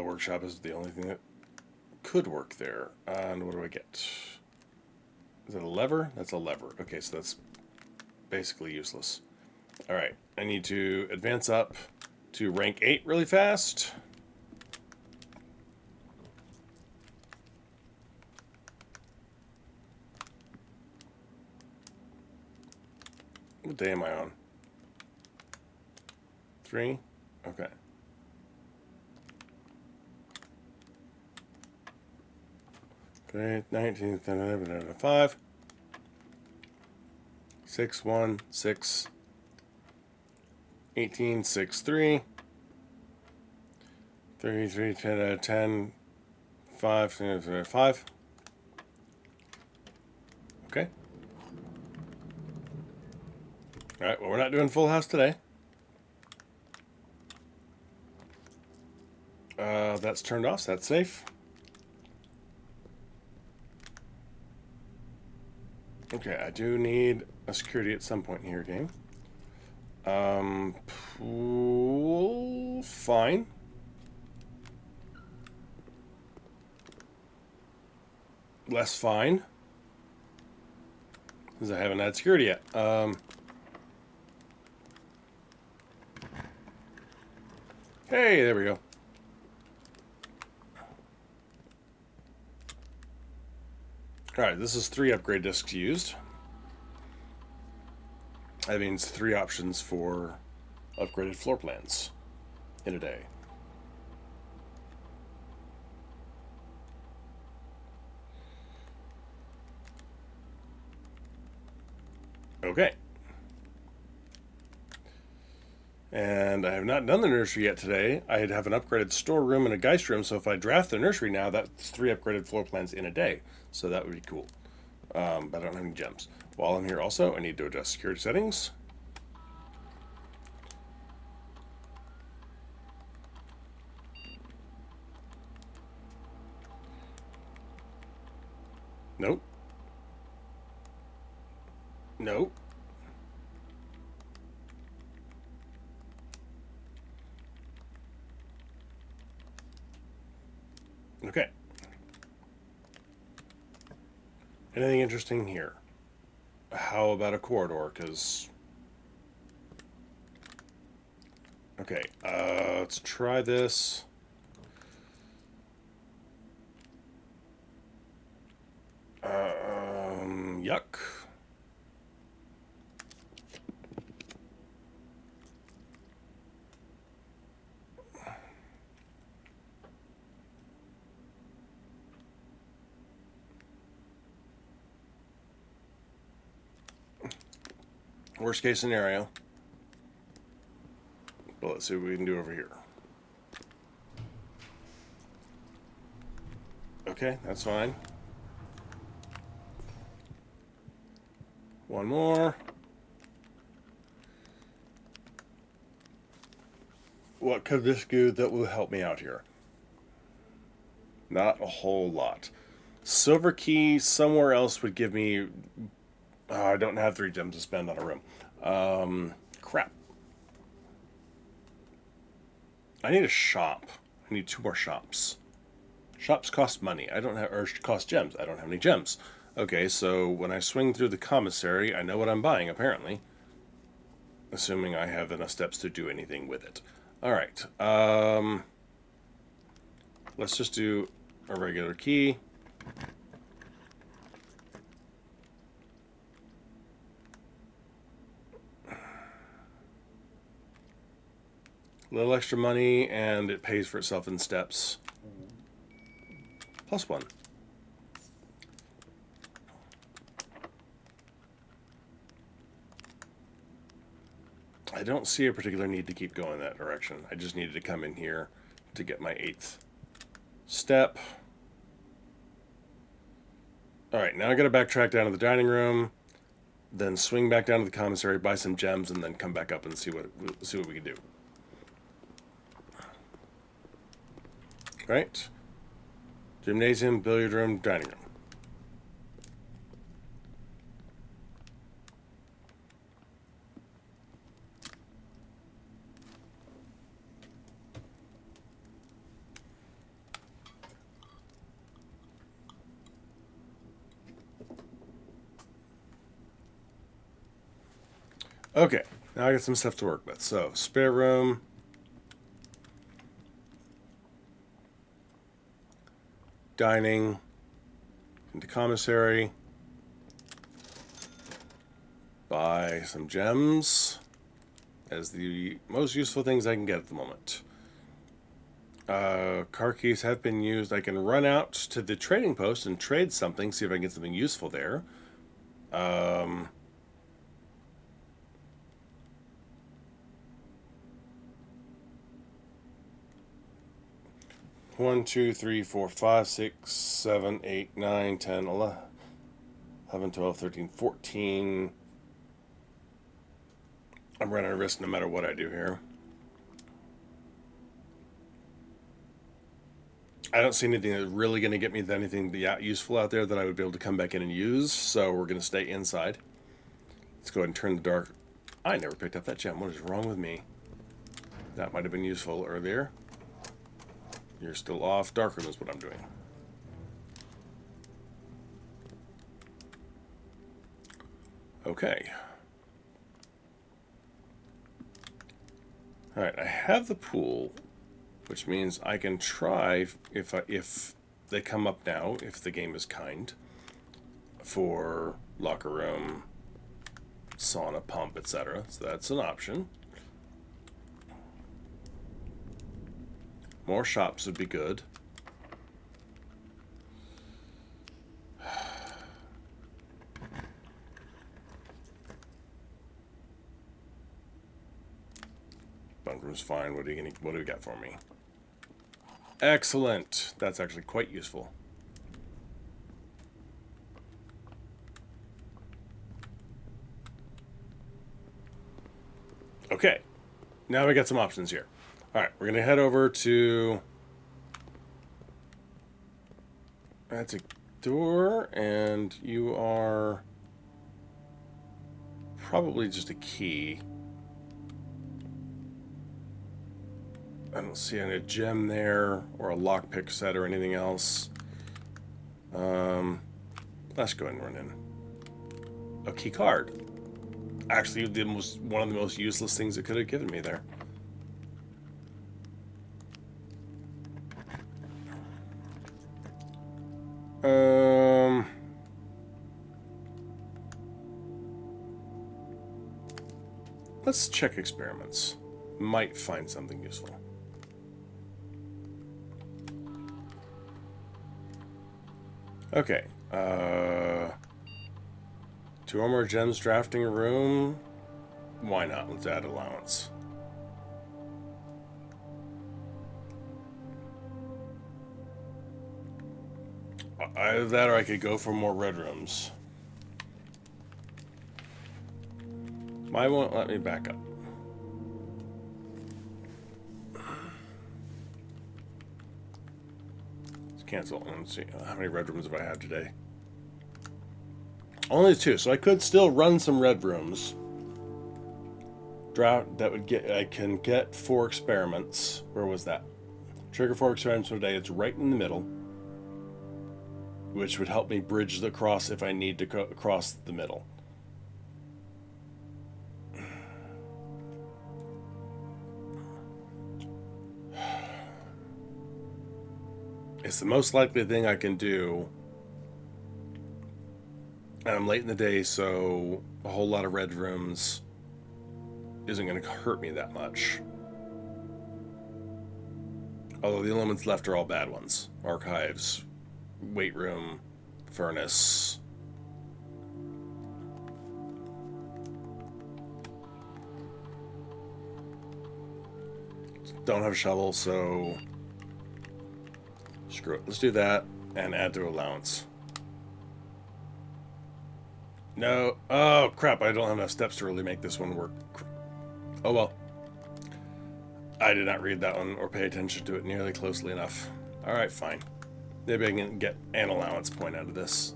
Workshop is the only thing that could work there. And what do I get? Is it a lever? That's a lever. Okay, so that's basically useless. Alright, I need to advance up to rank 8 really fast. What day am I on? 3? Okay. Okay, 19, 5. 6, 1, 6, 18, 6, 3. 33, 10 out of 10, 5, 5. Okay. Alright, well, we're not doing full house today. That's turned off, so that's safe. Okay, I do need a security at some point in here, game. Pool, fine. Less fine. Because I haven't had security yet. Hey, there we go. Alright, this is 3 upgrade discs used. That means 3 options for upgraded floor plans in a day. Okay. And I have not done the nursery yet today. I'd have an upgraded storeroom and a geist room, so if I draft the nursery now, that's 3 upgraded floor plans in a day. So that would be cool. But I don't have any gems. While I'm here also, I need to adjust security settings. Nope. Nope. Okay. Anything interesting here? How about a corridor? Because... Okay, let's try this. Yuck. Worst case scenario. But let's see what we can do over here. Okay, that's fine. One more. What could this do that will help me out here? Not a whole lot. Silver key somewhere else would give me... Oh, I don't have 3 gems to spend on a room. Crap. I need a shop. I need 2 more shops. Shops cost money. I don't have... Or cost gems. I don't have any gems. Okay, so when I swing through the commissary, I know what I'm buying, apparently. Assuming I have enough steps to do anything with it. Alright. Let's just do a regular key. A little extra money, and it pays for itself in steps. +1. I don't see a particular need to keep going that direction. I just needed to come in here to get my 8th step. Alright, now I gotta backtrack down to the dining room, then swing back down to the commissary, buy some gems, and then come back up and see what we can do. Right? Gymnasium, billiard room, dining room. Okay, now I got some stuff to work with. So, spare room. Dining. Into commissary. buy some gems as the most useful things I can get at the moment. Car keys have been used. I can run out to the trading post and trade something, see if I can get something useful there. 1, 2, 3, 4, 5, 6, 7, 8, 9, 10, 11, 12, 13, 14. I'm running a risk no matter what I do here. I don't see anything that's really going to get me anything useful out there that I would be able to come back in and use, so we're going to stay inside. Let's go ahead and turn the dark. I never picked up that gem. What is wrong with me? That might have been useful earlier. You're still off. Darkroom is what I'm doing. Okay. Alright, I have the pool, which means I can try, if they come up now, if the game is kind, for locker room, sauna, pump, etc. So that's an option. More shops would be good. Bunkroom's fine. What do we got for me? Excellent. That's actually quite useful. Okay. Now we got some options here. Alright, we're going to head over to... That's a door, and you are probably just a key. I don't see any gem there, or a lockpick set, or anything else. Let's go ahead and run in. A key card. Actually, one of the most useless things it could have given me there. Let's check experiments. Might find something useful. Okay. 2 or more gems drafting a room. Why not? Let's add allowance. Either that or I could go for more red rooms. Why won't let me back up? Let's cancel. Let's see how many red rooms have I had today. Only 2, so I could still run some red rooms. Draft that would get. I can get 4 experiments. Where was that? Trigger 4 experiments per day. It's right in the middle, which would help me bridge the cross if I need to cross the middle. It's the most likely thing I can do. And I'm late in the day, so a whole lot of red rooms isn't going to hurt me that much. Although the elements left are all bad ones. Archives, weight room, furnace. Don't have a shovel, so screw it. Let's do that and add to allowance. No. Oh, crap. I don't have enough steps to really make this one work. Oh, well. I did not read that one or pay attention to it nearly closely enough. Alright, fine. Maybe I can get an allowance point out of this.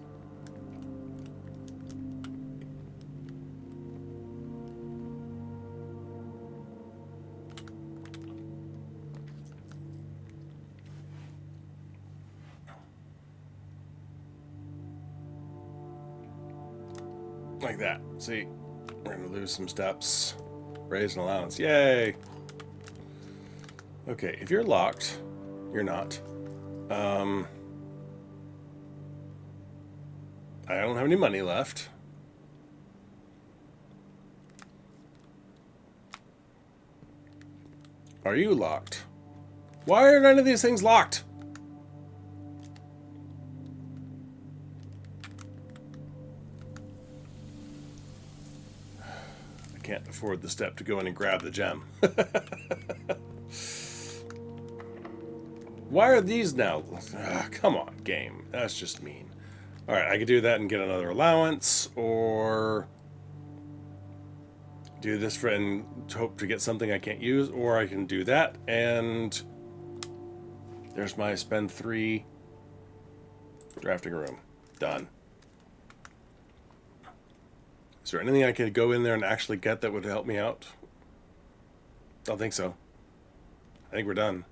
Like that. See, we're going to lose some steps. Raise an allowance. Yay! Okay, if you're locked, you're not. I don't have any money left. Are you locked? Why are none of these things locked? I can't afford the step to go in and grab the gem. Why are these now? Come on, game. That's just mean. Alright, I could do that and get another allowance, or do this for and hope to get something I can't use, or I can do that, and there's my spend 3 drafting room. Done. Is there anything I could go in there and actually get that would help me out? Don't think so. I think we're done.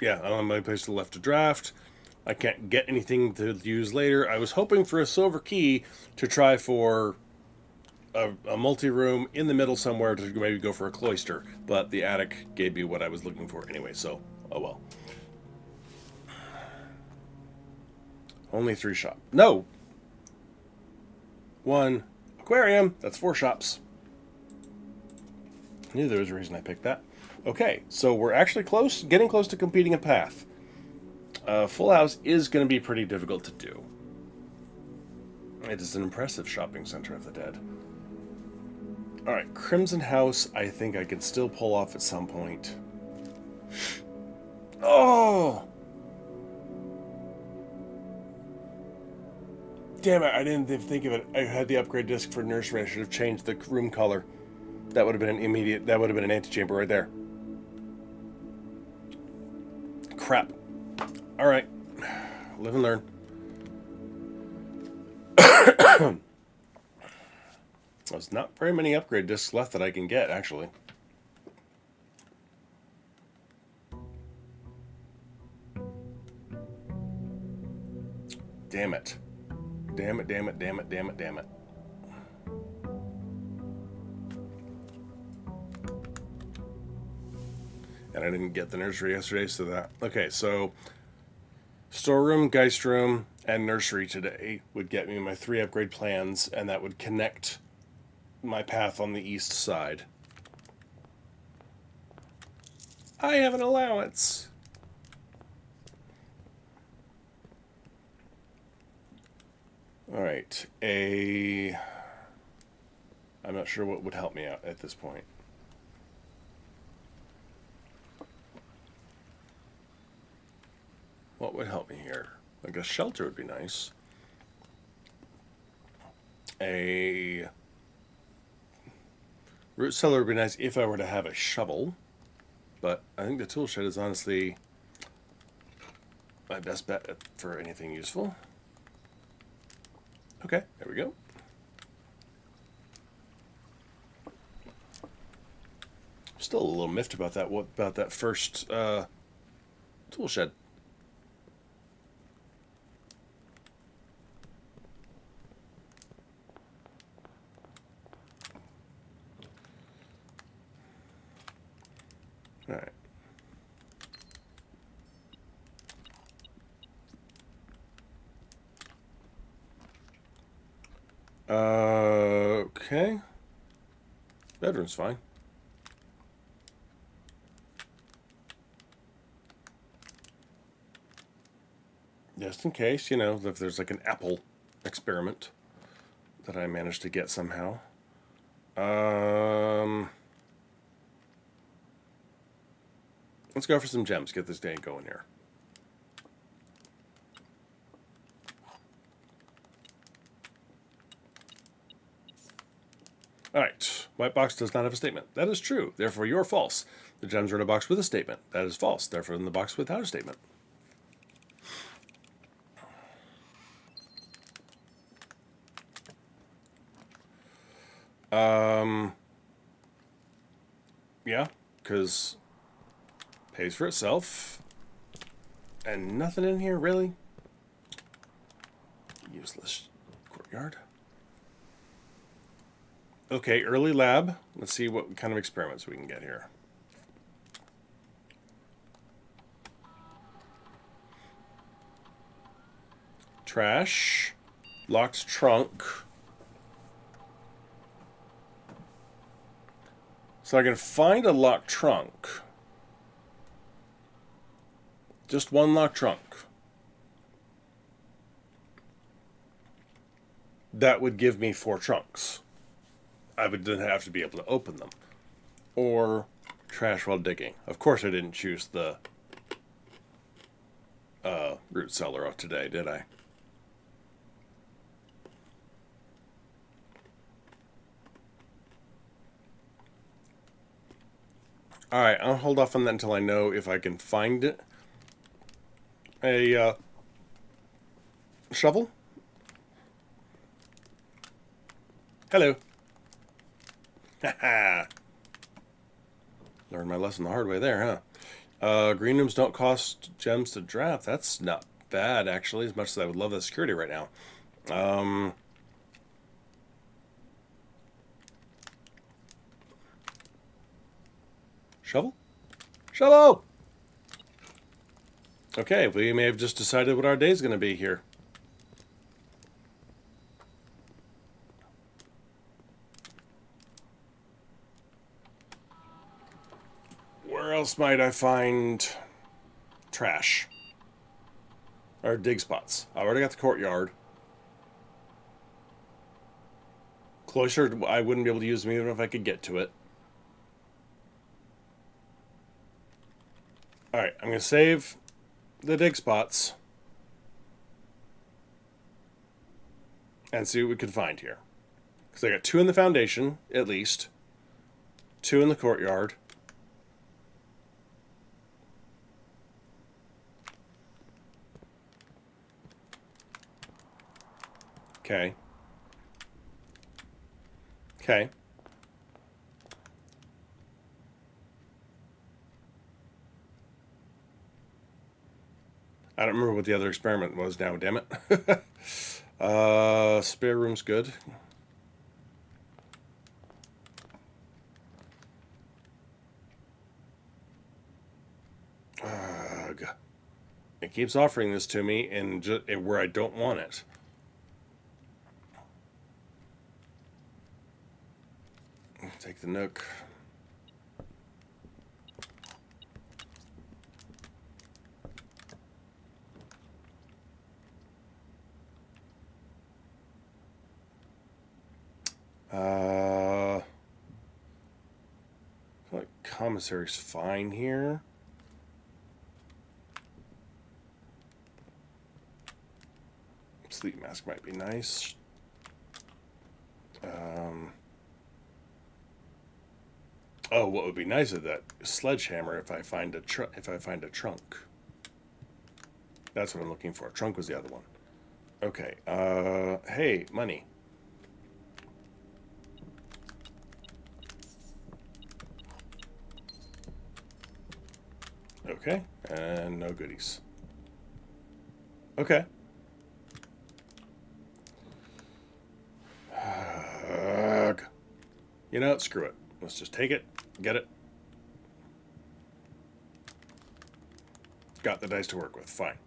Yeah, I don't have any place to left to draft. I can't get anything to use later. I was hoping for a silver key to try for a multi-room in the middle somewhere to maybe go for a cloister, but the attic gave me what I was looking for anyway, so oh well. Only 3 shops. No! 1 aquarium. That's 4 shops. I knew there was a reason I picked that. Okay, so we're actually close, getting close to completing a path. Full House is going to be pretty difficult to do. It is an impressive shopping center of the dead. Alright, Crimson House, I think I can still pull off at some point. Oh! Damn it, I didn't think of it. I had the upgrade disc for nursery. I should have changed the room color. That would have been an immediate, that would have been an antechamber right there. Crap. Alright. Live and learn. There's not very many upgrade discs left that I can get, actually. Damn it. Damn it, damn it, damn it, damn it, damn it. And I didn't get the nursery yesterday, so that... Okay, so... Storeroom, Geist Room, and Nursery today would get me my 3 upgrade plans, and that would connect my path on the east side. I have an allowance. Alright, I'm not sure what would help me out at this point. What would help me here? Like a shelter would be nice. A root cellar would be nice if I were to have a shovel. But I think the tool shed is honestly my best bet for anything useful. Okay, there we go. Still a little miffed about that. What about that first tool shed? All right. Okay. Bedroom's fine. Just in case, you know, if there's like an apple experiment that I managed to get somehow. Let's go for some gems. Get this day going here. Alright, white box does not have a statement. That is true, therefore you're false. The gems are in a box with a statement. That is false, therefore in the box without a statement. Yeah, because pays for itself. And nothing in here, really? Useless courtyard. Okay, early lab. Let's see what kind of experiments we can get here. Trash. Locked trunk. So I can find a locked trunk. Just one locked trunk. That would give me 4 trunks. I would then have to be able to open them. Or trash while digging. Of course I didn't choose the root cellar of today, did I? Alright, I'll hold off on that until I know if I can find it. A shovel? Hello. Haha. Learned my lesson the hard way there, huh? Green rooms don't cost gems to draft. That's not bad, actually, as much as I would love the security right now. Shovel? Shovel! Okay, we may have just decided what our day's going to be here. Where else might I find trash? Or dig spots. I already got the courtyard. Cloister, I wouldn't be able to use them even if I could get to it. Alright, I'm going to save the dig spots and see what we can find here. Because I got 2 in the foundation, at least. 2 in the courtyard. Okay. Okay. I don't remember what the other experiment was now, damn it. Spare room's good. Ugh. It keeps offering this to me in where I don't want it. Take the nook. I feel like commissary's fine here. Sleep mask might be nice. Oh, what would be nice is that sledgehammer if I find a trunk. That's what I'm looking for. Trunk was the other one. Okay. Hey, money. Okay, and no goodies. Okay. You know what? Screw it. Let's just take it, get it. Got the dice to work with. Fine.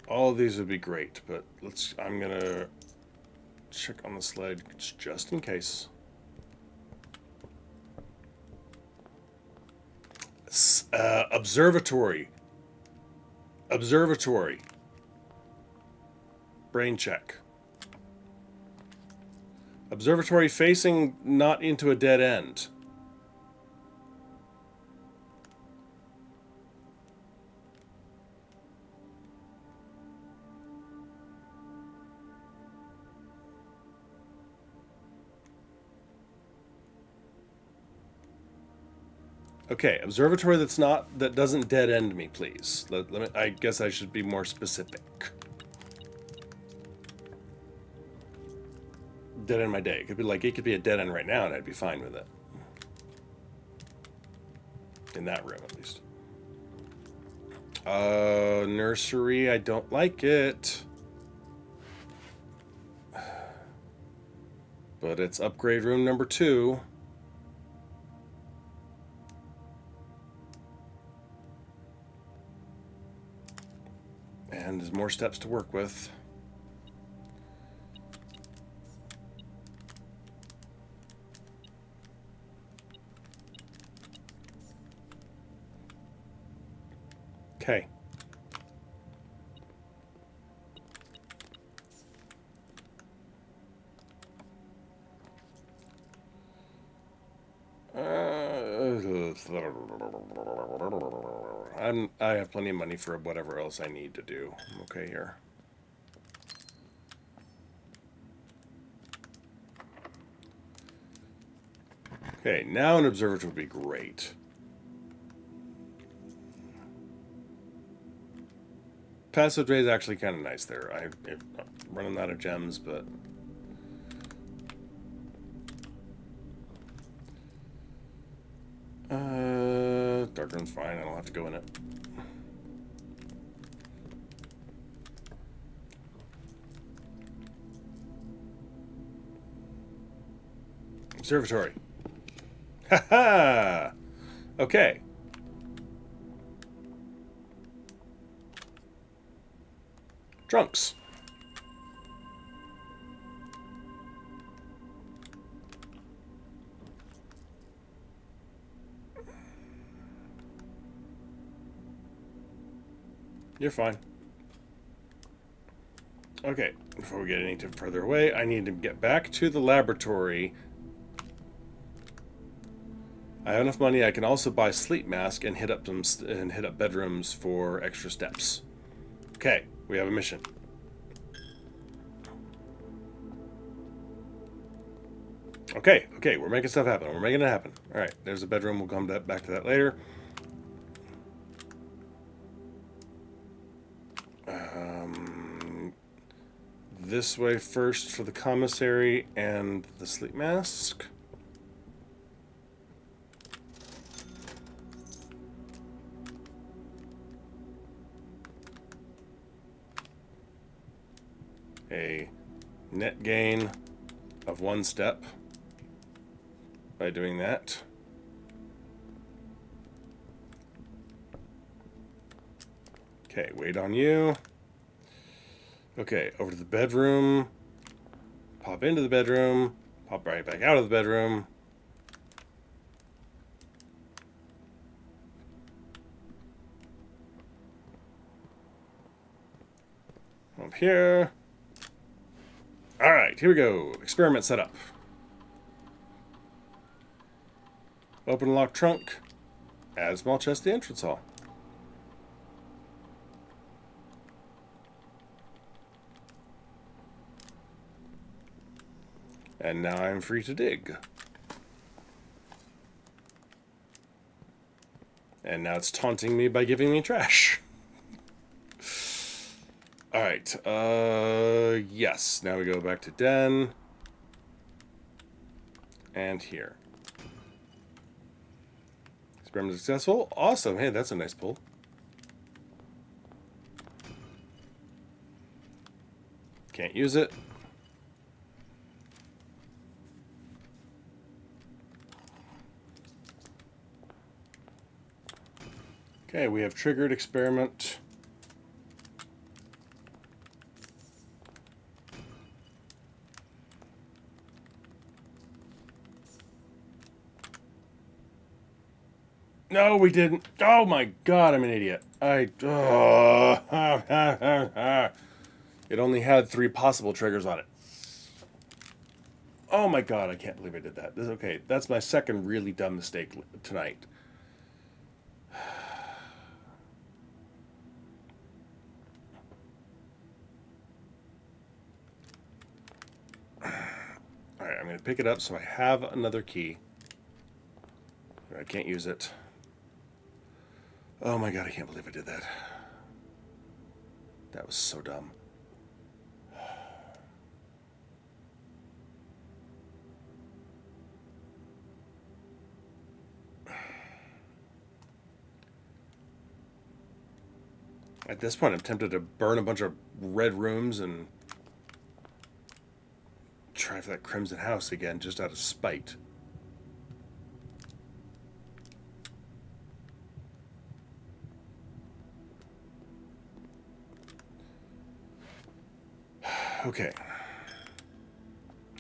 All of these would be great, but I'm gonna check on the sled just in case. Observatory. Observatory. Brain check. Observatory facing not into a dead end. Okay, observatory that doesn't dead end me, please. I guess I should be more specific. Dead end my day. It could be a dead end right now, and I'd be fine with it. In that room, at least. Nursery. I don't like it. But it's upgrade room number 2. And there's more steps to work with. Okay. I have plenty of money for whatever else I need to do. I'm okay here. Okay, now an observatory would be great. Passageway is actually kind of nice there. I'm running out of gems, but dark room's fine. I don't have to go in it. Observatory. Ha ha! Okay. Trunks. You're fine. Okay, before we get any further away, I need to get back to the laboratory. I have enough money. I can also buy sleep mask and hit up bedrooms for extra steps. Okay, we have a mission. Okay, we're making stuff happen. We're making it happen. All right, there's a bedroom. We'll come back to that later. This way first for the commissary and the sleep mask. A net gain of 1 step by doing that. Okay, wait on you. Okay, over to the bedroom. Pop into the bedroom. Pop right back out of the bedroom. Up here. Alright, here we go. Experiment setup. Open and lock trunk. Add small chest to the entrance hall. And now I'm free to dig. And now it's taunting me by giving me trash. Alright, yes. Now we go back to den. And here. Experiment successful. Awesome. Hey, that's a nice pull. Can't use it. Okay, we have triggered experiment. No, we didn't. Oh my god, I'm an idiot. It only had 3 possible triggers on it. Oh my god, I can't believe I did that. Okay, that's my second really dumb mistake tonight. Alright, I'm going to pick it up so I have another key. I can't use it. Oh my god, I can't believe I did that. That was so dumb. At this point, I'm tempted to burn a bunch of red rooms and try for that Crimson House again, just out of spite. Okay.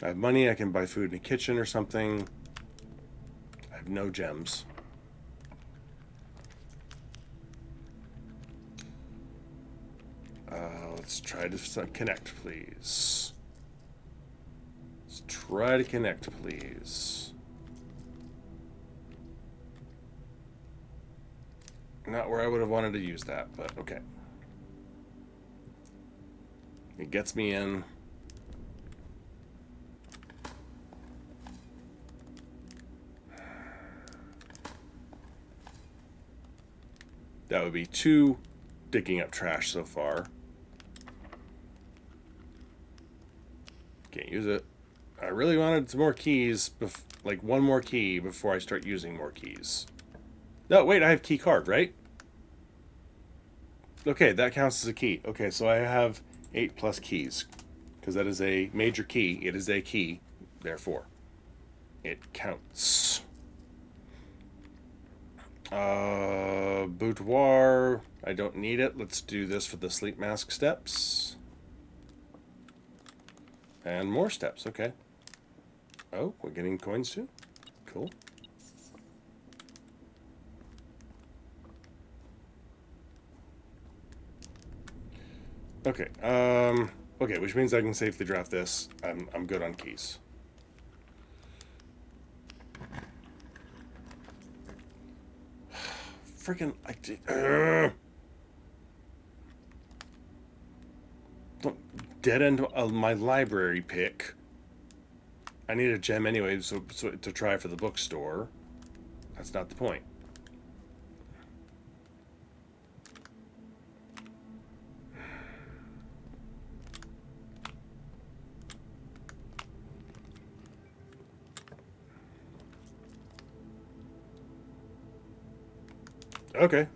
I have money, I can buy food in the kitchen or something. I have no gems. Let's try to connect, please. Let's try to connect, please. Not where I would have wanted to use that, but okay. It gets me in. That would be 2 digging up trash so far. Can't use it. I really wanted some more keys, like 1 more key before I start using more keys. No, wait, I have key card, right? Okay, that counts as a key. Okay, so I have 8 plus keys. Because that is a major key. It is a key. Therefore, it counts. Boudoir. I don't need it. Let's do this for the sleep mask steps. And more steps, okay. Oh, we're getting coins too? Cool. Okay, okay, which means I can safely draft this. I'm good on keys. Freaking, don't dead end my library pick. I need a gem anyway, so to try for the bookstore. That's not the point. Okay.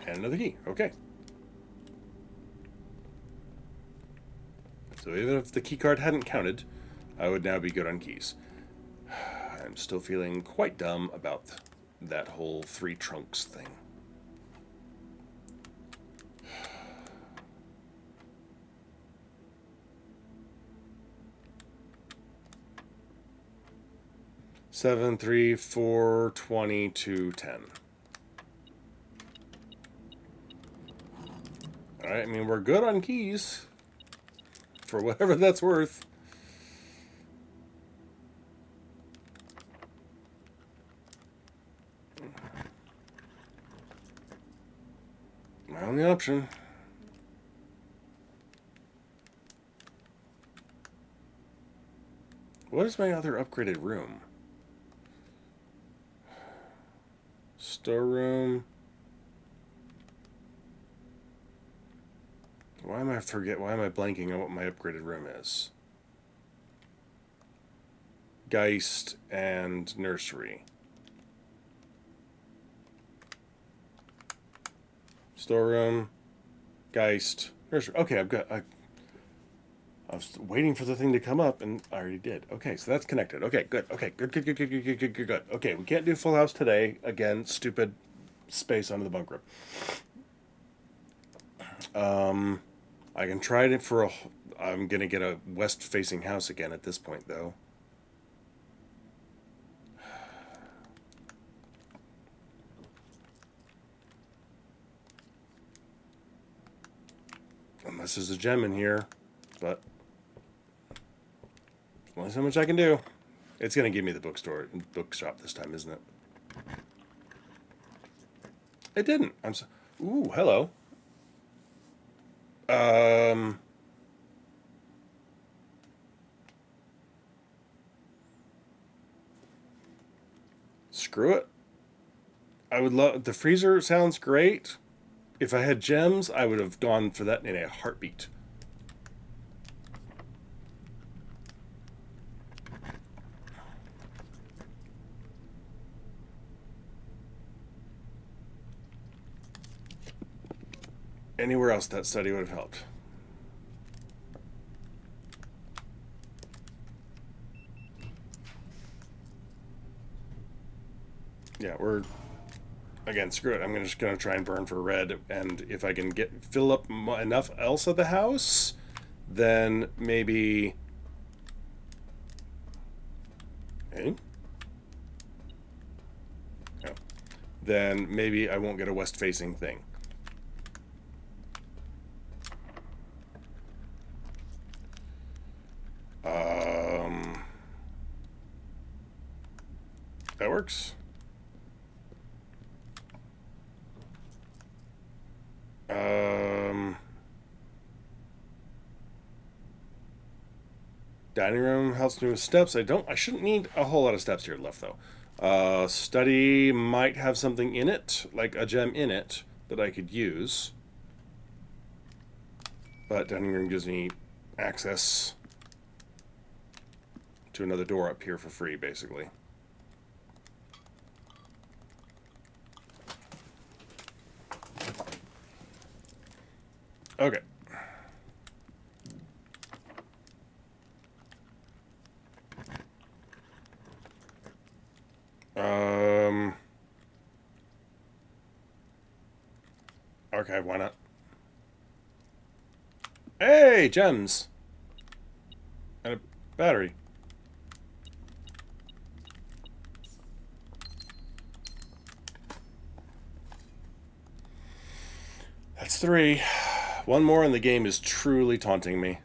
And another key. Okay. So even if the key card hadn't counted, I would now be good on keys. I'm still feeling quite dumb about that whole 3 trunks thing. Seven, 3, 4, 22, 10. Alright, I mean, we're good on keys. For whatever that's worth. My only option. What is my other upgraded room? Storeroom. Why am I blanking on what my upgraded room is? Geist and nursery. Storeroom, Geist, nursery. Okay, I've got. I was waiting for the thing to come up, and I already did. Okay, so that's connected. Okay, good. Okay, good. Okay, we can't do full house today. Again, stupid space under the bunk room. I can try it for a. I'm gonna get a west-facing house again at this point, though. Unless there's a gem in here, but only so much I can do. It's gonna give me the bookshop this time, isn't it? It didn't. I'm so. Ooh, hello. Screw it. I would love the freezer. Sounds great. If I had gems, I would have gone for that in a heartbeat. Anywhere else that study would have helped. Yeah, we're... Again, screw it. I'm just going to try and burn for red, and if I can fill up enough else of the house, then maybe... Okay. No. Then maybe I won't get a west-facing thing. That works. Dining room helps me with steps. I shouldn't need a whole lot of steps here left, though. Study might have something in it, like a gem in it, that I could use. But dining room gives me access to another door up here for free, basically. Okay. Okay, why not? Hey, gems! And a battery. That's 3. One more and the game is truly taunting me.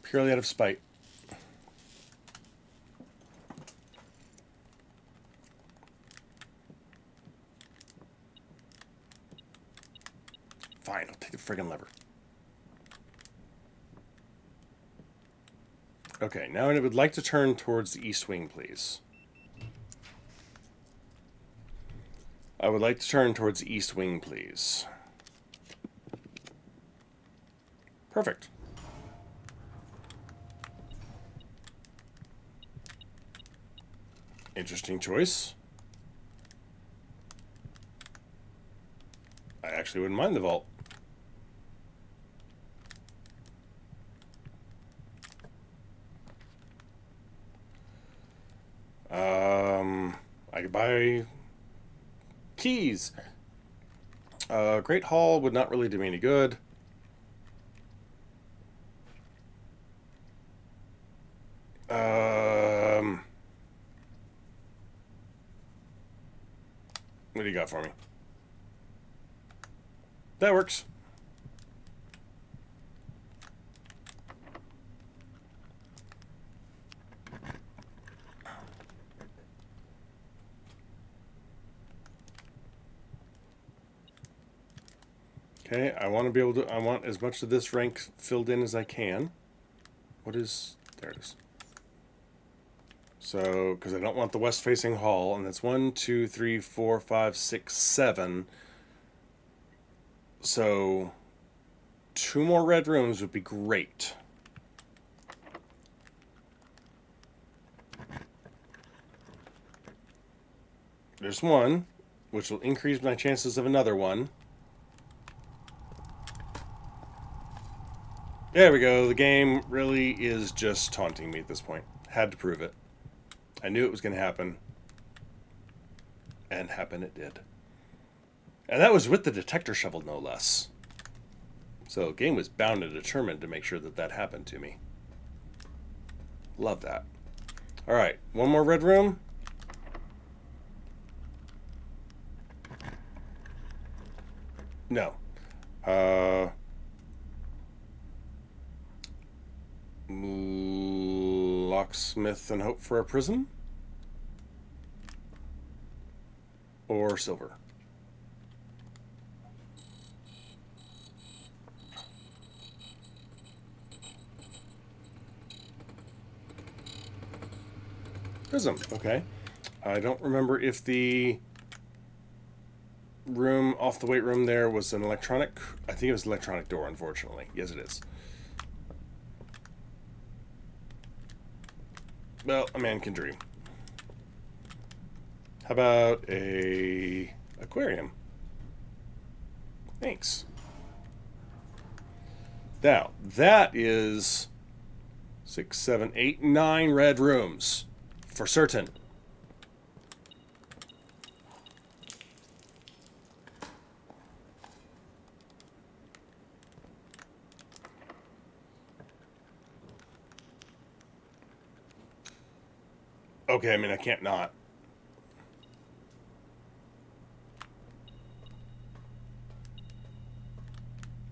Purely out of spite. Fine, I'll take the friggin' lever. Okay, now I would like to turn towards the east wing, please. I would like to turn towards the east wing, please. Perfect. Interesting choice. I actually wouldn't mind the vault. I could buy keys. Great Hall would not really do me any good. What do you got for me? That works. Okay, I want to be able to... I want as much of this rank filled in as I can. What is... There it is. So, because I don't want the west-facing hall, and that's 1, 2, 3, 4, 5, 6, 7. So, 2 more red rooms would be great. There's 1, which will increase my chances of another one. There we go. The game really is just taunting me at this point. Had to prove it. I knew it was going to happen. And happen it did. And that was with the detector shovel, no less. So the game was bound and determined to make sure that that happened to me. Love that. Alright, 1 more red room. No. Locksmith and hope for a prison? Or silver? Prism. Okay. I don't remember if the room off the weight room there was an electronic. I think it was an electronic door, unfortunately. Yes, it is. Well, a man can dream. How about a aquarium? Thanks. Now, that is 6, 7, 8, 9 red rooms. For certain. Okay, I mean, I can't not.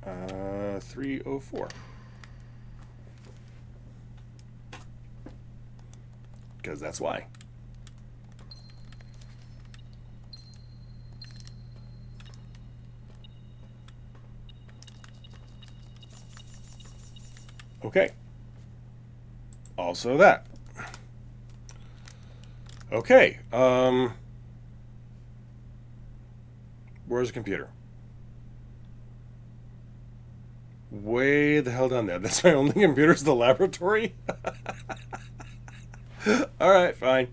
Uh, 304. Because that's why. Okay. Also that. Okay. Where's the computer? Way the hell down there. That's my only computer's the laboratory? Alright, fine.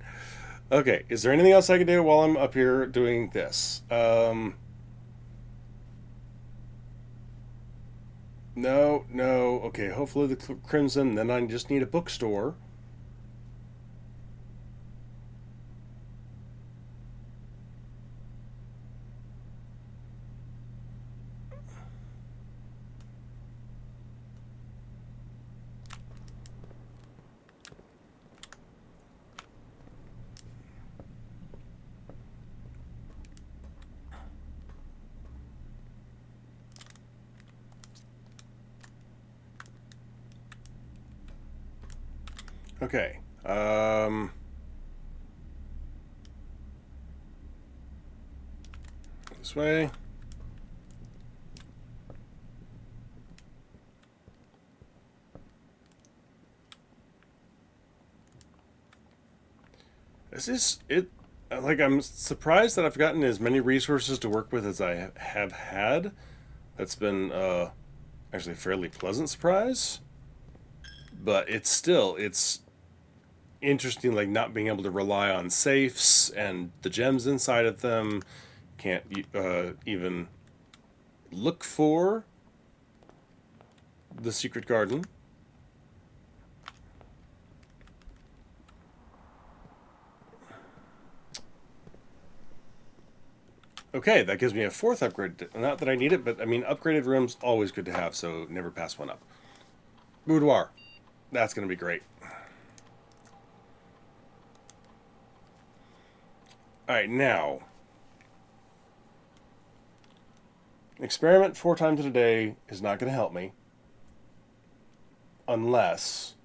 Okay, is there anything else I can do while I'm up here doing this? No, no. Okay, hopefully the Crimson. Then I just need a bookstore. Okay. This way. Is this it? Like, I'm surprised that I've gotten as many resources to work with as I have had. That's been actually a fairly pleasant surprise. But it's interesting, like not being able to rely on safes and the gems inside of them. Can't even look for the secret garden. Okay, that gives me a fourth upgrade. Not that I need it, but I mean, upgraded rooms always good to have, so never pass one up. Boudoir. That's going to be great. Alright, now. Experiment 4 times in a day is not going to help me. Unless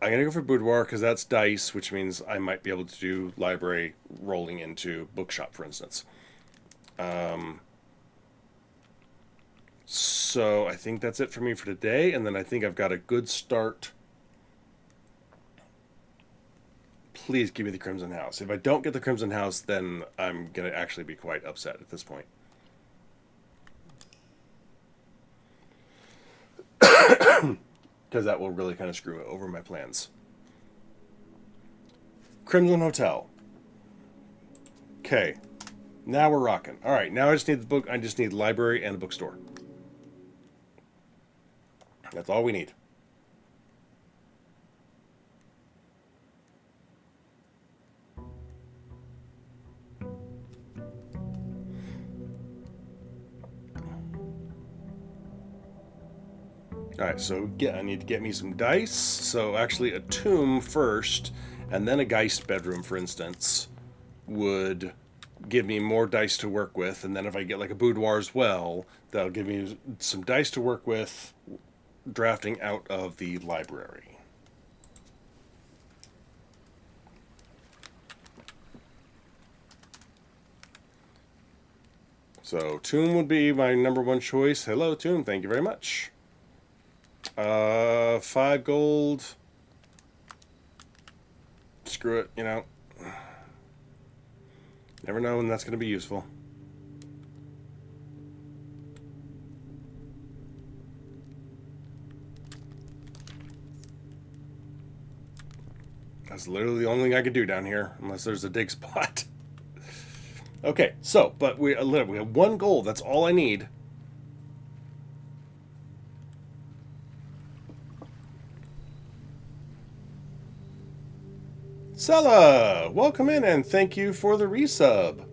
I'm going to go for boudoir because that's dice, which means I might be able to do library rolling into bookshop, for instance. So I think that's it for me for today, and then I think I've got a good start. Please give me the Crimson House. If I don't get the Crimson House, then I'm going to actually be quite upset at this point. Because that will really kind of screw over my plans. Crimson Hotel. Okay. Now we're rocking. All right, now I just need the book. I just need the library and the bookstore. That's all we need. Alright, so I need to get me some dice. So actually a tomb first, and then a Geist bedroom, for instance, would give me more dice to work with. And then if I get like a boudoir as well, that'll give me some dice to work with drafting out of the library. So tomb would be my number one choice. Hello, tomb. Thank you very much. 5 gold. Screw it, you know. Never know when that's going to be useful. That's literally the only thing I could do down here, unless there's a dig spot. Okay, so, but we have 1 gold. That's all I need. Sella, welcome in and thank you for the resub.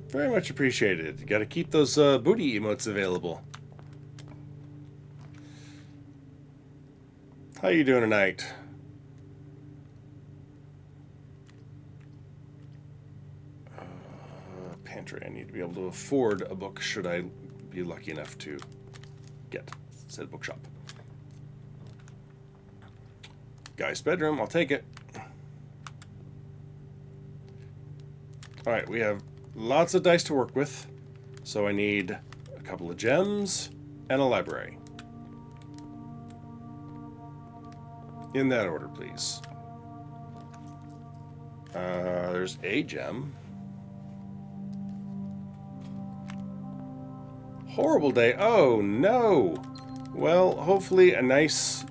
Very much appreciated. You got to keep those booty emotes available. How you doing tonight? Pantry. I need to be able to afford a book should I be lucky enough to get said bookshop. Guy's bedroom. I'll take it. Alright, we have lots of dice to work with. So I need a couple of gems and a library. In that order, please. There's a gem. Horrible day. Oh, no. Well, hopefully a nice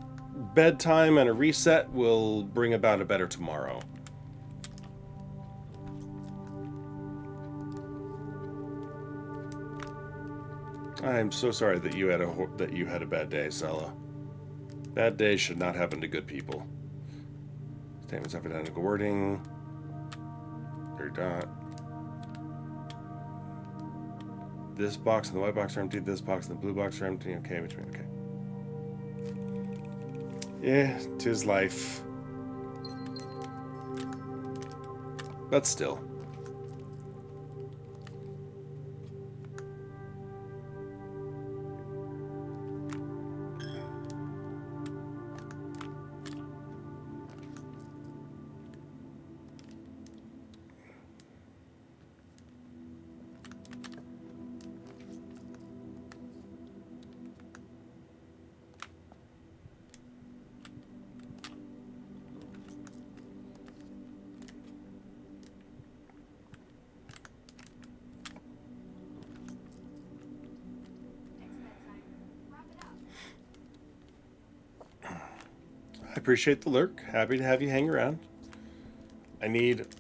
bedtime and a reset will bring about a better tomorrow. I'm so sorry that you had a bad day, Sella. Bad days should not happen to good people. Statements of identical wording. They're done. This box and the white box are empty. This box and the blue box are empty. Okay, which means okay. Yeah, 'tis life. But still. I appreciate the lurk. Happy to have you hang around. I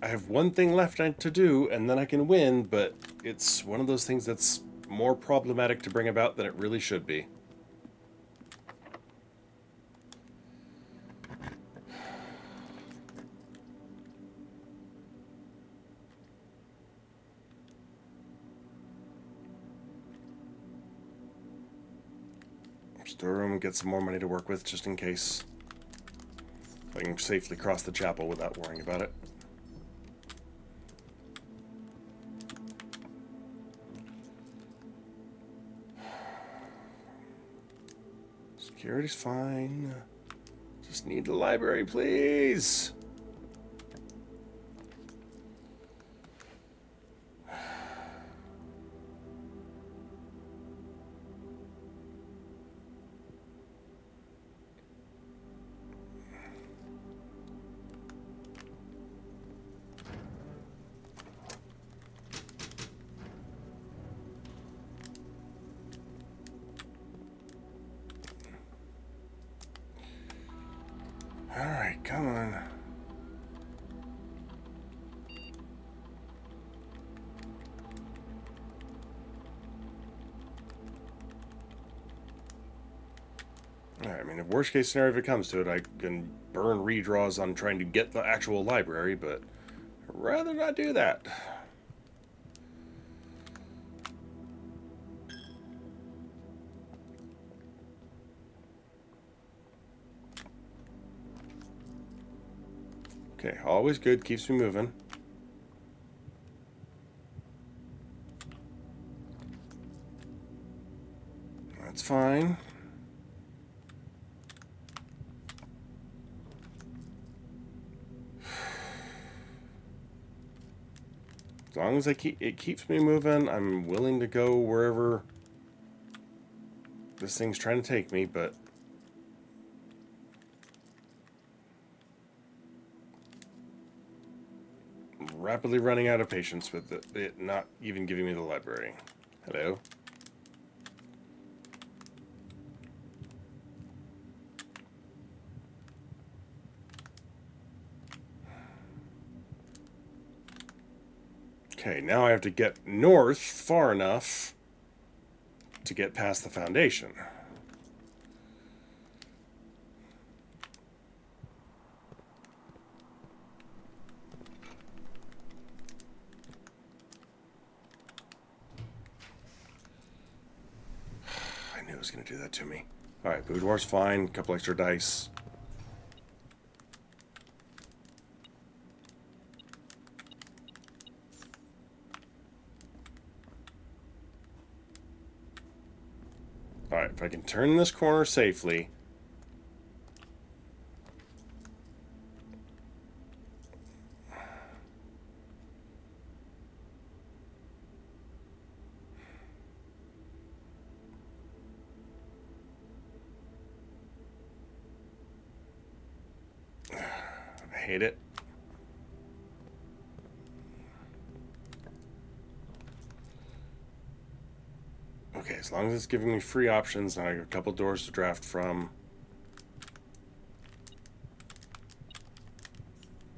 have one thing left to do, and then I can win, but it's one of those things that's more problematic to bring about than it really should be. Storeroom, get some more money to work with, just in case I can safely cross the chapel without worrying about it. Security's fine. Just need the library, please. Alright, come on. Alright, I mean, if worst case scenario if it comes to it, I can burn redraws on trying to get the actual library, but I'd rather not do that. Okay, always good, keeps me moving. That's fine. As long as it keeps me moving, I'm willing to go wherever This thing's trying to take me, but... I'm rapidly running out of patience with it not even giving me the library. Hello? Okay, now I have to get north far enough to get past the foundation. I knew it was going to do that to me. Alright, boudoir's fine. A couple extra dice. Alright, if I can turn this corner safely. I hate it. Okay, as long as it's giving me free options, now I got a couple doors to draft from.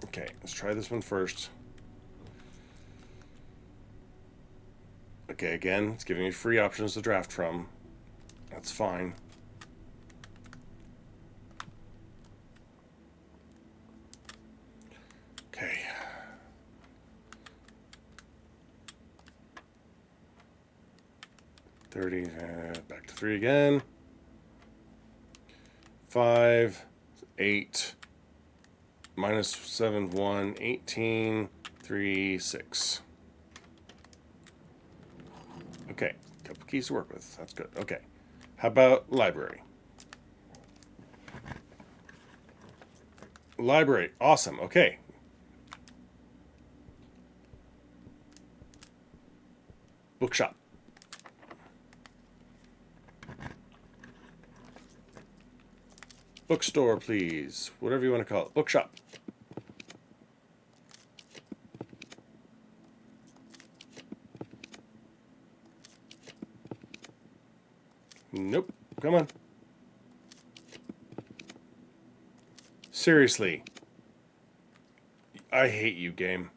Okay, let's try this one first. Okay, again, it's giving me free options to draft from. That's fine. Okay. $30, back to 3 again. 5, 8, minus 7, 1, 18, 3, 6. Okay, couple keys to work with. That's good. Okay. How about library? Library. Awesome. Okay. Bookshop. Bookstore, please. Whatever you want to call it. Bookshop. Nope. Come on. Seriously. I hate you, game.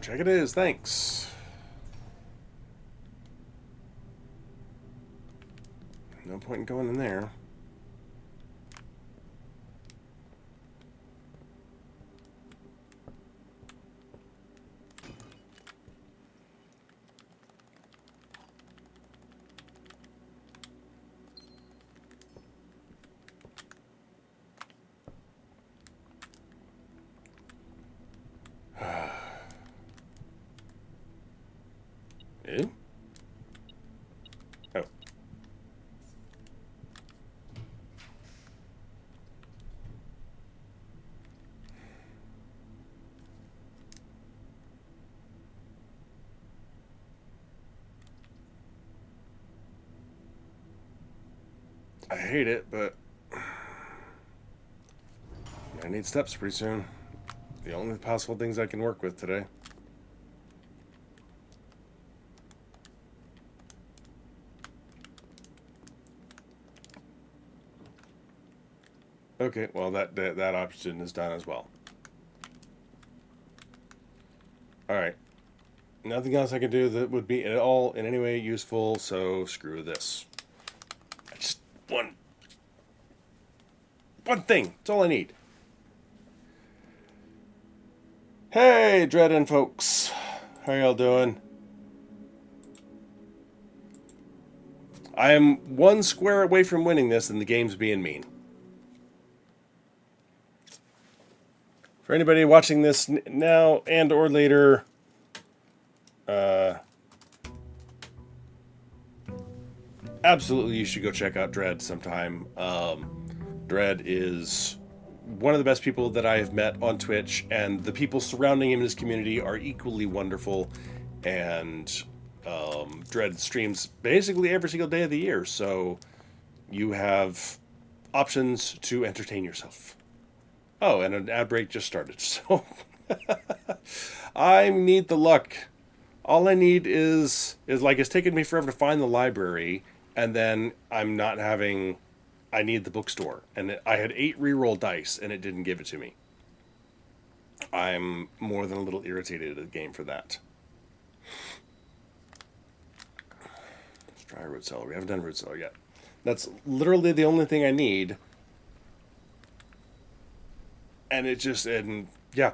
Check it is, thanks. No point in going in there. Ew? Oh. I hate it, but I need steps pretty soon. The only possible things I can work with today. Okay, well, that option is done as well. Alright. Nothing else I can do that would be at all in any way useful, so screw this. I just one thing. That's all I need. Hey, Dreadin' folks. How y'all doing? I am one square away from winning this, and the game's being mean. For anybody watching this now and or later, absolutely you should go check out Dread sometime. Dread is one of the best people that I have met on Twitch, and the people surrounding him in his community are equally wonderful. And Dread streams basically every single day of the year, so you have options to entertain yourself. Oh, and an ad break just started, so I need the luck. All I need is like it's taken me forever to find the library, and then I'm not having. I need the bookstore, and I had 8 reroll dice, and it didn't give it to me. I'm more than a little irritated at the game for that. Let's try root cellar. We haven't done root cellar yet. That's literally the only thing I need. And it just, and yeah.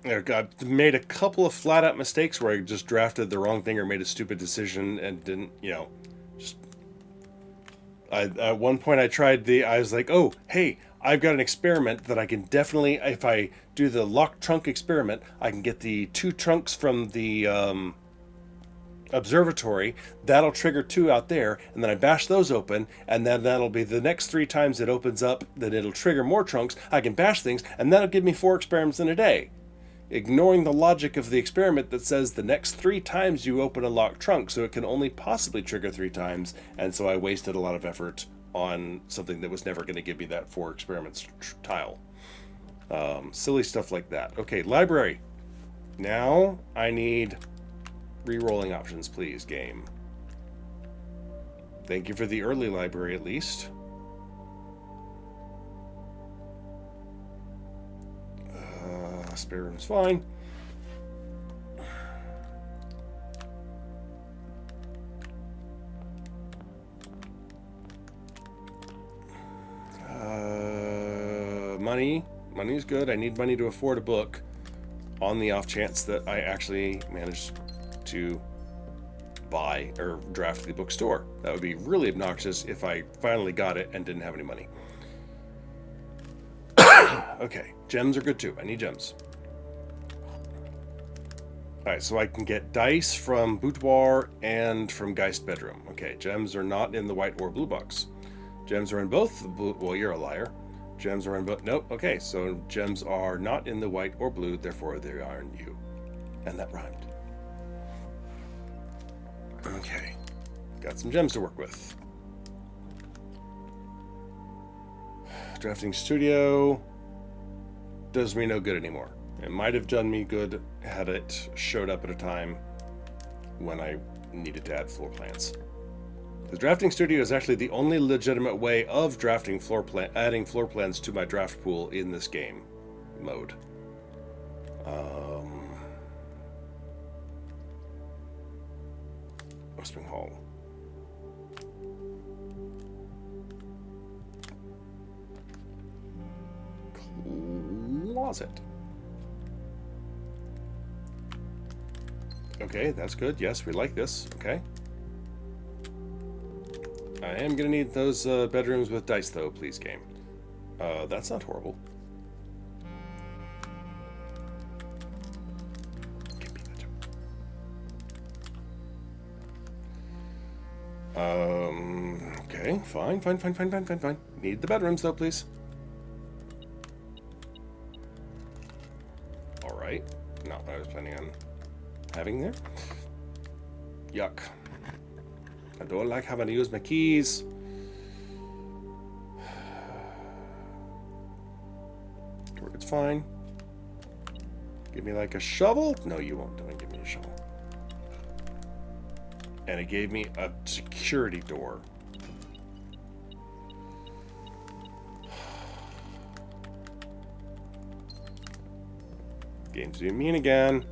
I made a couple of flat out mistakes where I just drafted the wrong thing or made a stupid decision and didn't, just. At one point I was like, oh, hey, I've got an experiment that I can definitely, if I do the lock trunk experiment, I can get the 2 trunks from the observatory. That'll trigger 2 out there, and then I bash those open, and then that'll be the next 3 times it opens up, then it'll trigger more trunks. I can bash things, and that'll give me 4 experiments in a day. Ignoring the logic of the experiment that says the next 3 times you open a locked trunk, so it can only possibly trigger 3 times, and so I wasted a lot of effort on something that was never going to give me that 4 experiments tile. Silly stuff like that. Okay, library. Now I need re-rolling options, please, game. Thank you for the early library, at least. Spare room's fine. Money. Money's good. I need money to afford a book on the off chance that I actually manage to buy or draft the bookstore. That would be really obnoxious if I finally got it and didn't have any money. Okay, gems are good too. I need gems. Alright, so I can get dice from Boudoir and from Geist Bedroom. Okay, gems are not in the white or blue box. Gems are in both the blue. Well, you're a liar. Gems are in both. Nope. Okay, so gems are not in the white or blue, therefore they are in you. And that rhymed. Okay, got some gems to work with. Drafting Studio does me no good anymore. It might have done me good had it showed up at a time when I needed to add floor plans. The Drafting Studio is actually the only legitimate way of drafting adding floor plans to my draft pool in this game mode. Westwing Hall. Closet. Okay, that's good. Yes, we like this. Okay. I am going to need those bedrooms with dice, though, please, game. That's not horrible. Give me that. Okay, fine. Need the bedrooms, though, please. Alright. Not what I was planning on having there. Yuck. I don't like having to use my keys. It's fine. Give me like a shovel? No, you won't. Don't give me a shovel. And it gave me a security door. Game's being mean again.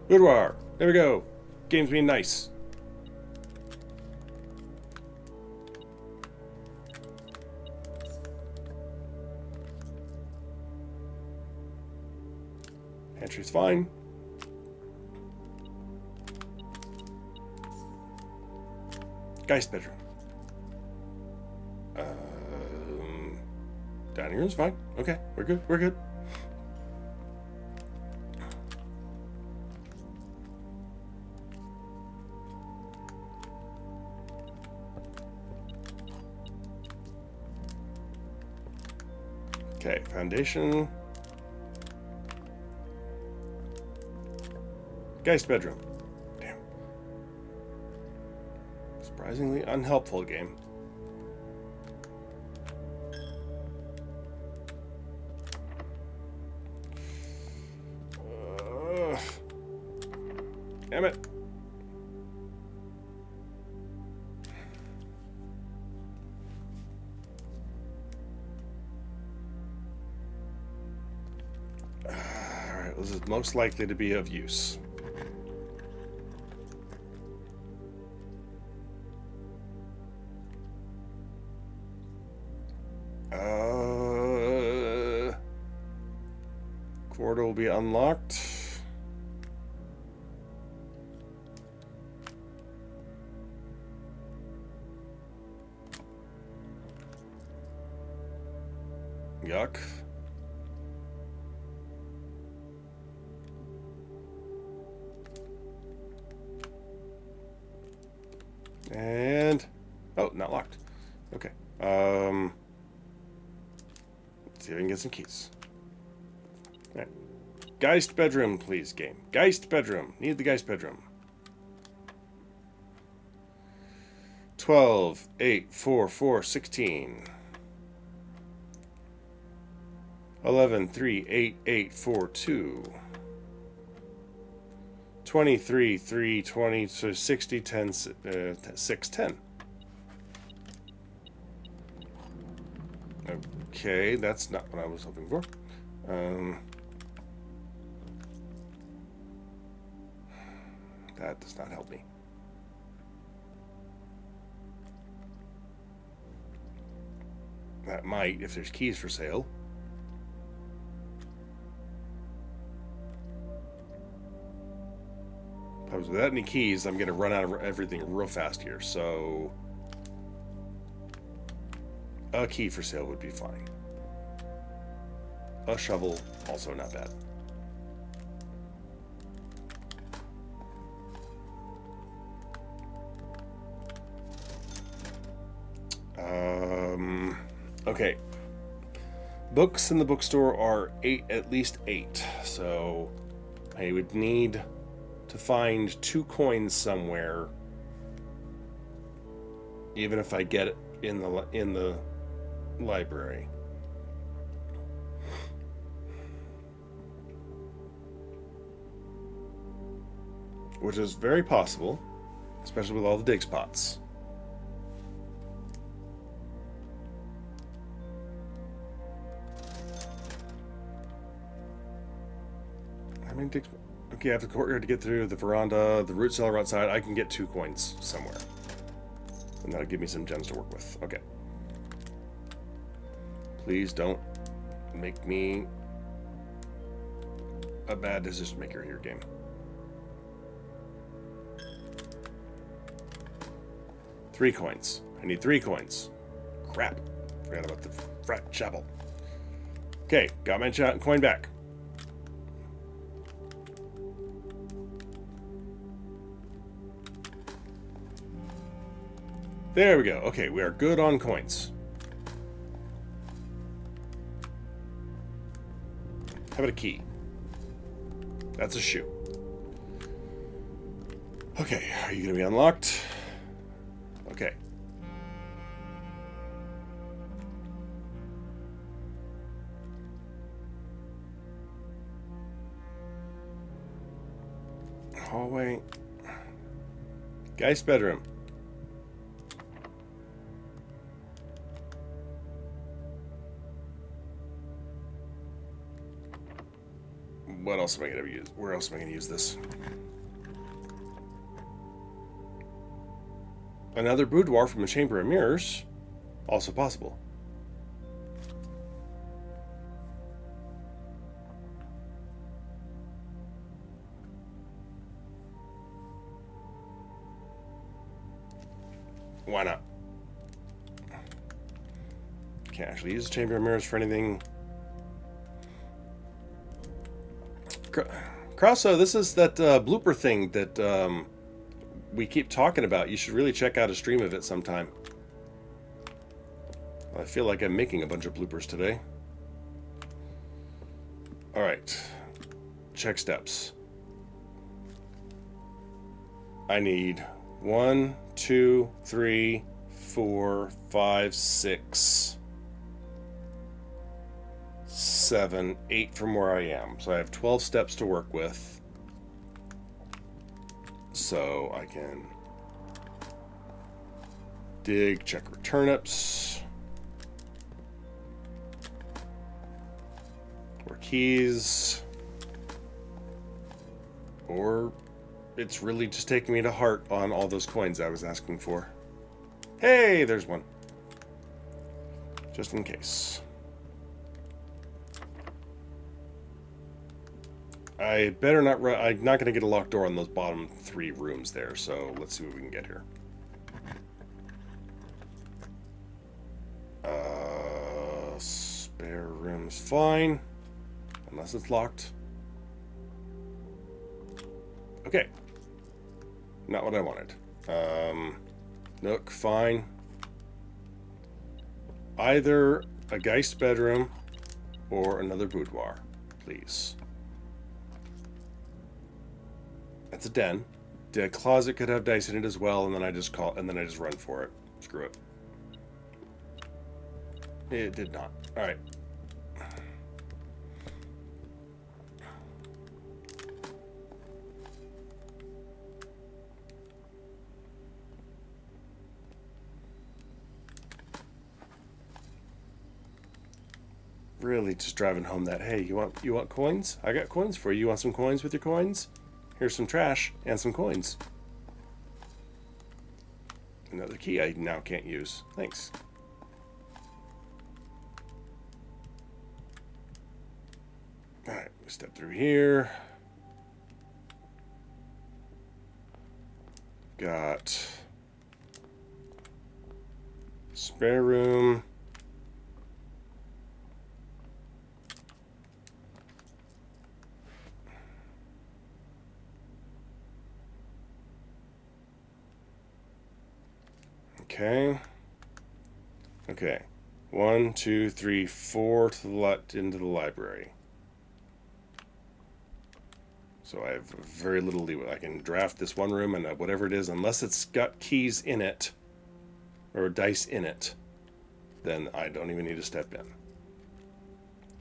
Boudoir. There we go. Game's being nice. Pantry's fine. Geist bedroom. Dining room's fine. Okay, we're good. We're good. Okay, foundation. Geist bedroom. Damn. Surprisingly unhelpful game. Damn it. Alright, this is most likely to be of use. Corridor will be unlocked. Yuck. And oh, not locked. Okay. Let's see if I can get some keys. All right. Geist bedroom, please, game. Geist bedroom. Need the Geist bedroom. 12, 8, 4, 4, 16. 11, 3, 8, 8, 4, 2. 23, 3, 20, so 60, 10, 6, 10. Okay, that's not what I was hoping for. That does not help me. That might, if there's keys for sale. Because without any keys, I'm going to run out of everything real fast here. So a key for sale would be fine. A shovel, also not bad. Okay. Books in the bookstore are at least 8. So I would need to find 2 coins somewhere, even if I get it in the library. Which is very possible, especially with all the dig spots. How many dig spots? Okay, I have the courtyard to get through, the veranda, the root cellar outside. I can get 2 coins somewhere. And that'll give me some gems to work with. Okay. Please don't make me a bad decision maker here, game. Three coins. I need 3 coins. Crap. Forgot about the frat chapel. Okay, got my coin back. There we go. Okay, we are good on coins. How about a key? That's a shoe. Okay, are you going to be unlocked? Okay. hallway. Geist bedroom. What else am I going to use? Where else am I going to use this? Another boudoir from a chamber of mirrors. Also possible. Why not? Can't actually use the chamber of mirrors for anything. Crosso, this is that blooper thing that we keep talking about. You should really check out a stream of it sometime. I feel like I'm making a bunch of bloopers today. Alright. Check steps. I need 1, 2, 3, 4, 5, 6, 7, 8 from where I am. So I have 12 steps to work with. So I can dig, check for turnips, or keys, or it's really just taking me to heart on all those coins I was asking for. Hey, there's one. Just in case. I better not run. I'm not going to get a locked door on those bottom 3 rooms there, so let's see what we can get here. Spare room's fine. Unless it's locked. Okay. Not what I wanted. Nook, fine. Either a Geist bedroom or another boudoir, please. That's a den. The closet could have dice in it as well, and then I just run for it. Screw it. It did not. All right. Really just driving home that, hey, you want coins? I got coins for you. You want some coins with your coins? Here's some trash and some coins. Another key I now can't use. Thanks. Alright, we step through here. Got spare room. Okay. Okay. 1, 2, 3, 4 to the left into the library. So I have very little leeway. I can draft this one room and whatever it is, unless it's got keys in it or dice in it, then I don't even need to step in.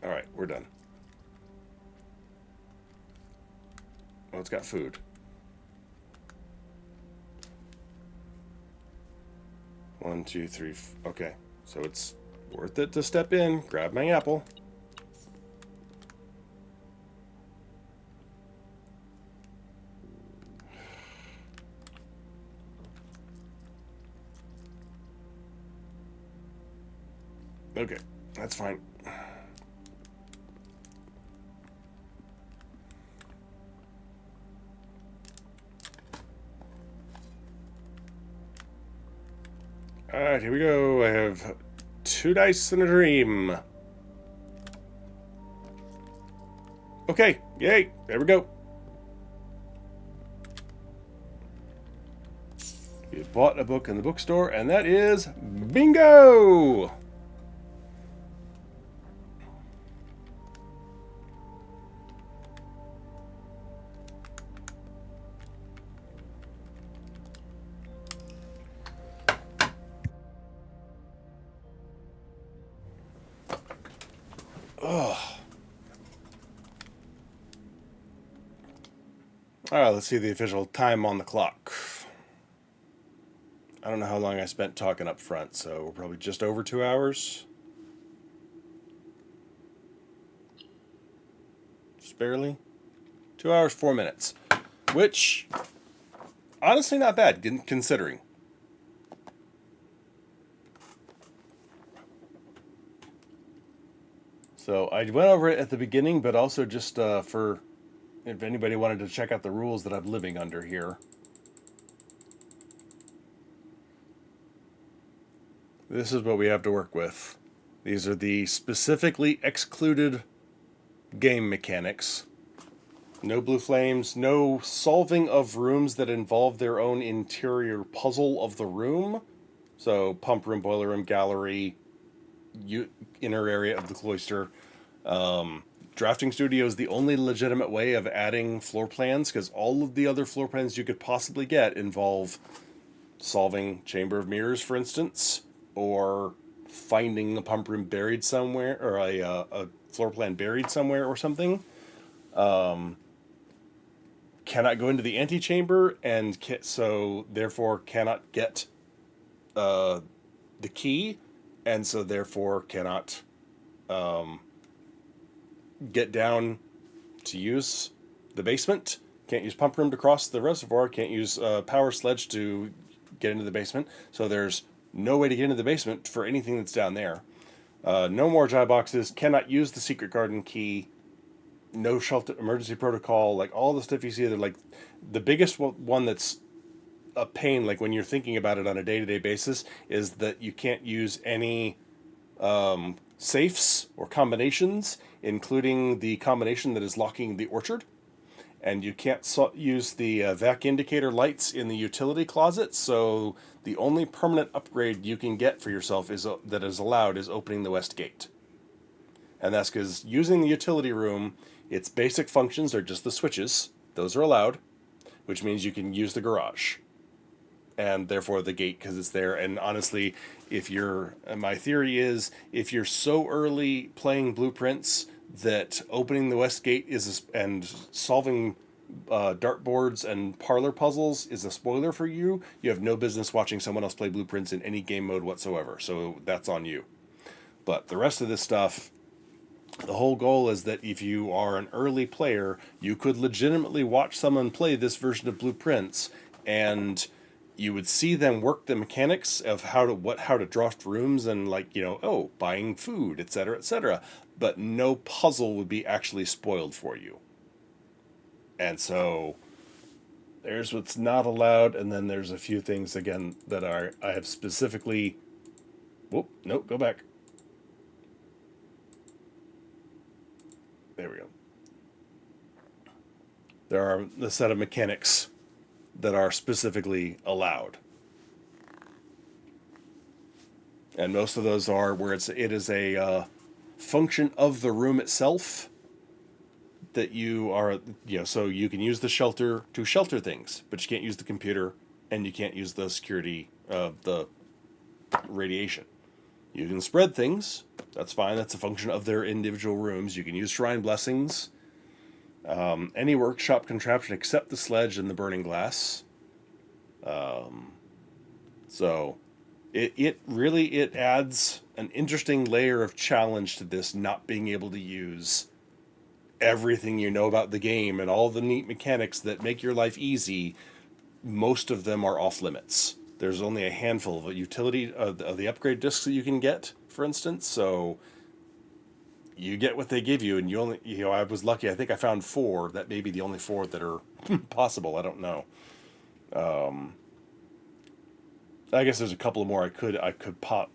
All right, we're done. Well, it's got food. 1, 2, 3. Okay, so it's worth it to step in, grab my apple. Okay, that's fine. Alright, here we go. I have 2 dice and a dream. Okay, yay, there we go. We bought a book in the bookstore, and that is bingo! Alright, let's see the official time on the clock. I don't know how long I spent talking up front, so we're probably just over 2 hours. Just barely. 2 hours, 4 minutes. Which, honestly, not bad, considering. So I went over it at the beginning, but also just for if anybody wanted to check out the rules that I'm living under here. This is what we have to work with. These are the specifically excluded game mechanics. No blue flames, no solving of rooms that involve their own interior puzzle of the room. So pump room, boiler room, gallery, inner area of the cloister. Drafting studio is the only legitimate way of adding floor plans, because all of the other floor plans you could possibly get involve solving Chamber of Mirrors, for instance, or finding a pump room buried somewhere, or a floor plan buried somewhere or something. Cannot go into the antechamber, and so therefore cannot get the key, and so therefore cannot get down to use the basement. Can't use pump room to cross the reservoir. Can't use power sledge to get into the basement. So there's no way to get into the basement for anything that's down there. No more joy boxes. Cannot use the secret garden key. No shelter emergency protocol. Like all the stuff you see, they're like the biggest one that's a pain. Like when you're thinking about it on a day-to-day basis, is that you can't use any safes or combinations, including the combination that is locking the orchard. And you can't use the vac indicator lights in the utility closet. So the only permanent upgrade you can get for yourself that is allowed is opening the west gate. And that's because using the utility room, its basic functions are just the switches. Those are allowed, which means you can use the garage. And therefore the gate, because it's there. And honestly, my theory is, if you're so early playing BluePrince that opening the west gate and solving dartboards and parlor puzzles is a spoiler for you, you have no business watching someone else play BluePrince in any game mode whatsoever. So that's on you. But the rest of this stuff, the whole goal is that if you are an early player, you could legitimately watch someone play this version of BluePrince, and you would see them work the mechanics of how to draft rooms and buying food, etc., etc. But no puzzle would be actually spoiled for you. And so there's what's not allowed, and then there's a few things again that I have specifically. Whoop! Nope. Go back. There we go. There are a set of mechanics that are specifically allowed. And most of those are where it is a function of the room itself that you are, so you can use the shelter to shelter things, but you can't use the computer, and you can't use the security of the radiation. You can spread things. That's fine. That's a function of their individual rooms. You can use shrine blessings. Any workshop contraption except the sledge and the burning glass. So it really adds an interesting layer of challenge to this, not being able to use everything you know about the game and all the neat mechanics that make your life easy. Most of them are off limits. There's only a handful of utility of the upgrade discs that you can get, for instance. So you get what they give you, and I was lucky. I think I found 4. That may be the only 4 that are possible. I don't know. I guess there's a couple more I could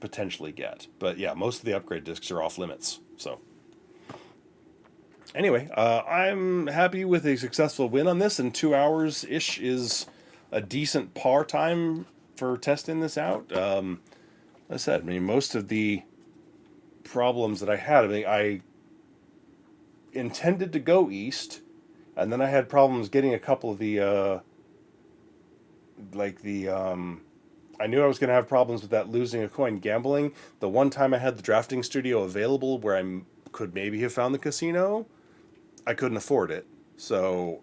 potentially get, but yeah, most of the upgrade discs are off limits. So anyway, I'm happy with a successful win on this, and 2 hours ish is a decent par time for testing this out. Like I said, most of the problems that I had, I intended to go east, and then I had problems getting a couple of the I knew I was going to have problems with that losing a coin gambling. The one time I had the drafting studio available where I could maybe have found the casino, I couldn't afford it. So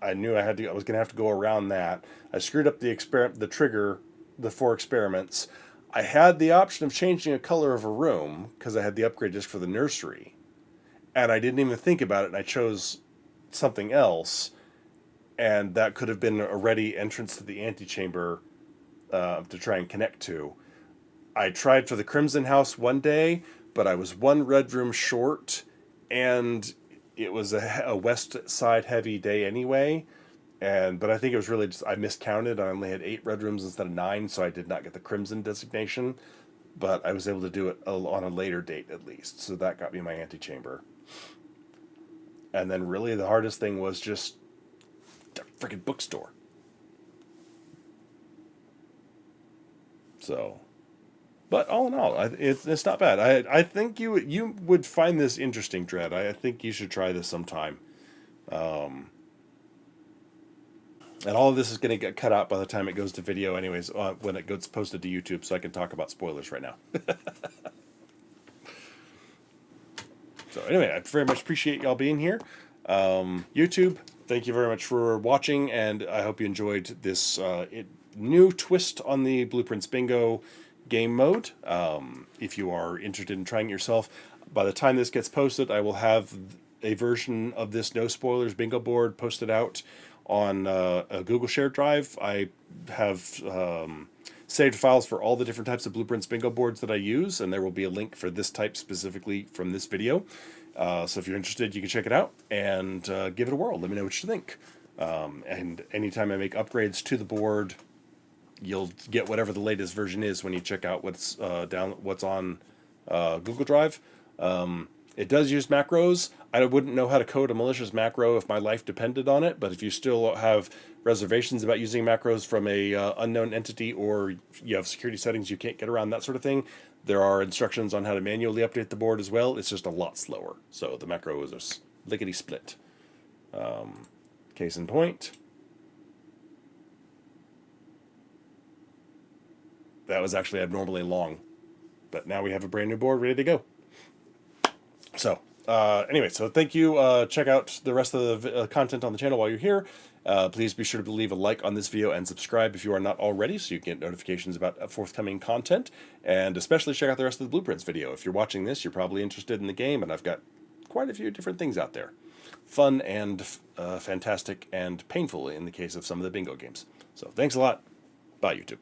I knew I was going to have to go around that. I screwed up the trigger, the 4 experiments. I had the option of changing a color of a room because I had the upgrade just for the nursery, and I didn't even think about it. And I chose something else, and that could have been a ready entrance to the antechamber to try and connect to. I tried for the Crimson House one day, but I was one red room short, and it was a west side heavy day anyway. But I think it was really just I miscounted. I only had 8 red rooms instead of 9, so I did not get the Crimson designation. But I was able to do it on a later date at least, so that got me my antechamber. And then really the hardest thing was just the freaking bookstore. So, but all in all, it's not bad. I think you would find this interesting, Dread. I think you should try this sometime. And all of this is going to get cut out by the time it goes to video, anyways, when it gets posted to YouTube, so I can talk about spoilers right now. So anyway, I very much appreciate y'all being here. YouTube, thank you very much for watching, and I hope you enjoyed this new twist on the BluePrince Bingo game mode. If you are interested in trying it yourself, by the time this gets posted, I will have a version of this no spoilers bingo board posted out on a Google Shared Drive. I have saved files for all the different types of BluePrince bingo boards that I use, and there will be a link for this type specifically from this video. So if you're interested, you can check it out and give it a whirl. Let me know what you think. And anytime I make upgrades to the board, you'll get whatever the latest version is when you check out what's on Google Drive. It does use macros. I wouldn't know how to code a malicious macro if my life depended on it, but if you still have reservations about using macros from a unknown entity, or you have security settings you can't get around, that sort of thing, there are instructions on how to manually update the board as well. It's just a lot slower. So the macro is a lickety split. Case in point, that was actually abnormally long, but now we have a brand new board ready to go. So anyway, so thank you. Check out the rest of the content on the channel while you're here. Please be sure to leave a like on this video and subscribe if you are not already, so you get notifications about forthcoming content. And especially check out the rest of the BluePrince video. If you're watching this, you're probably interested in the game, and I've got quite a few different things out there. Fun and fantastic and painful in the case of some of the bingo games. So thanks a lot. Bye, YouTube.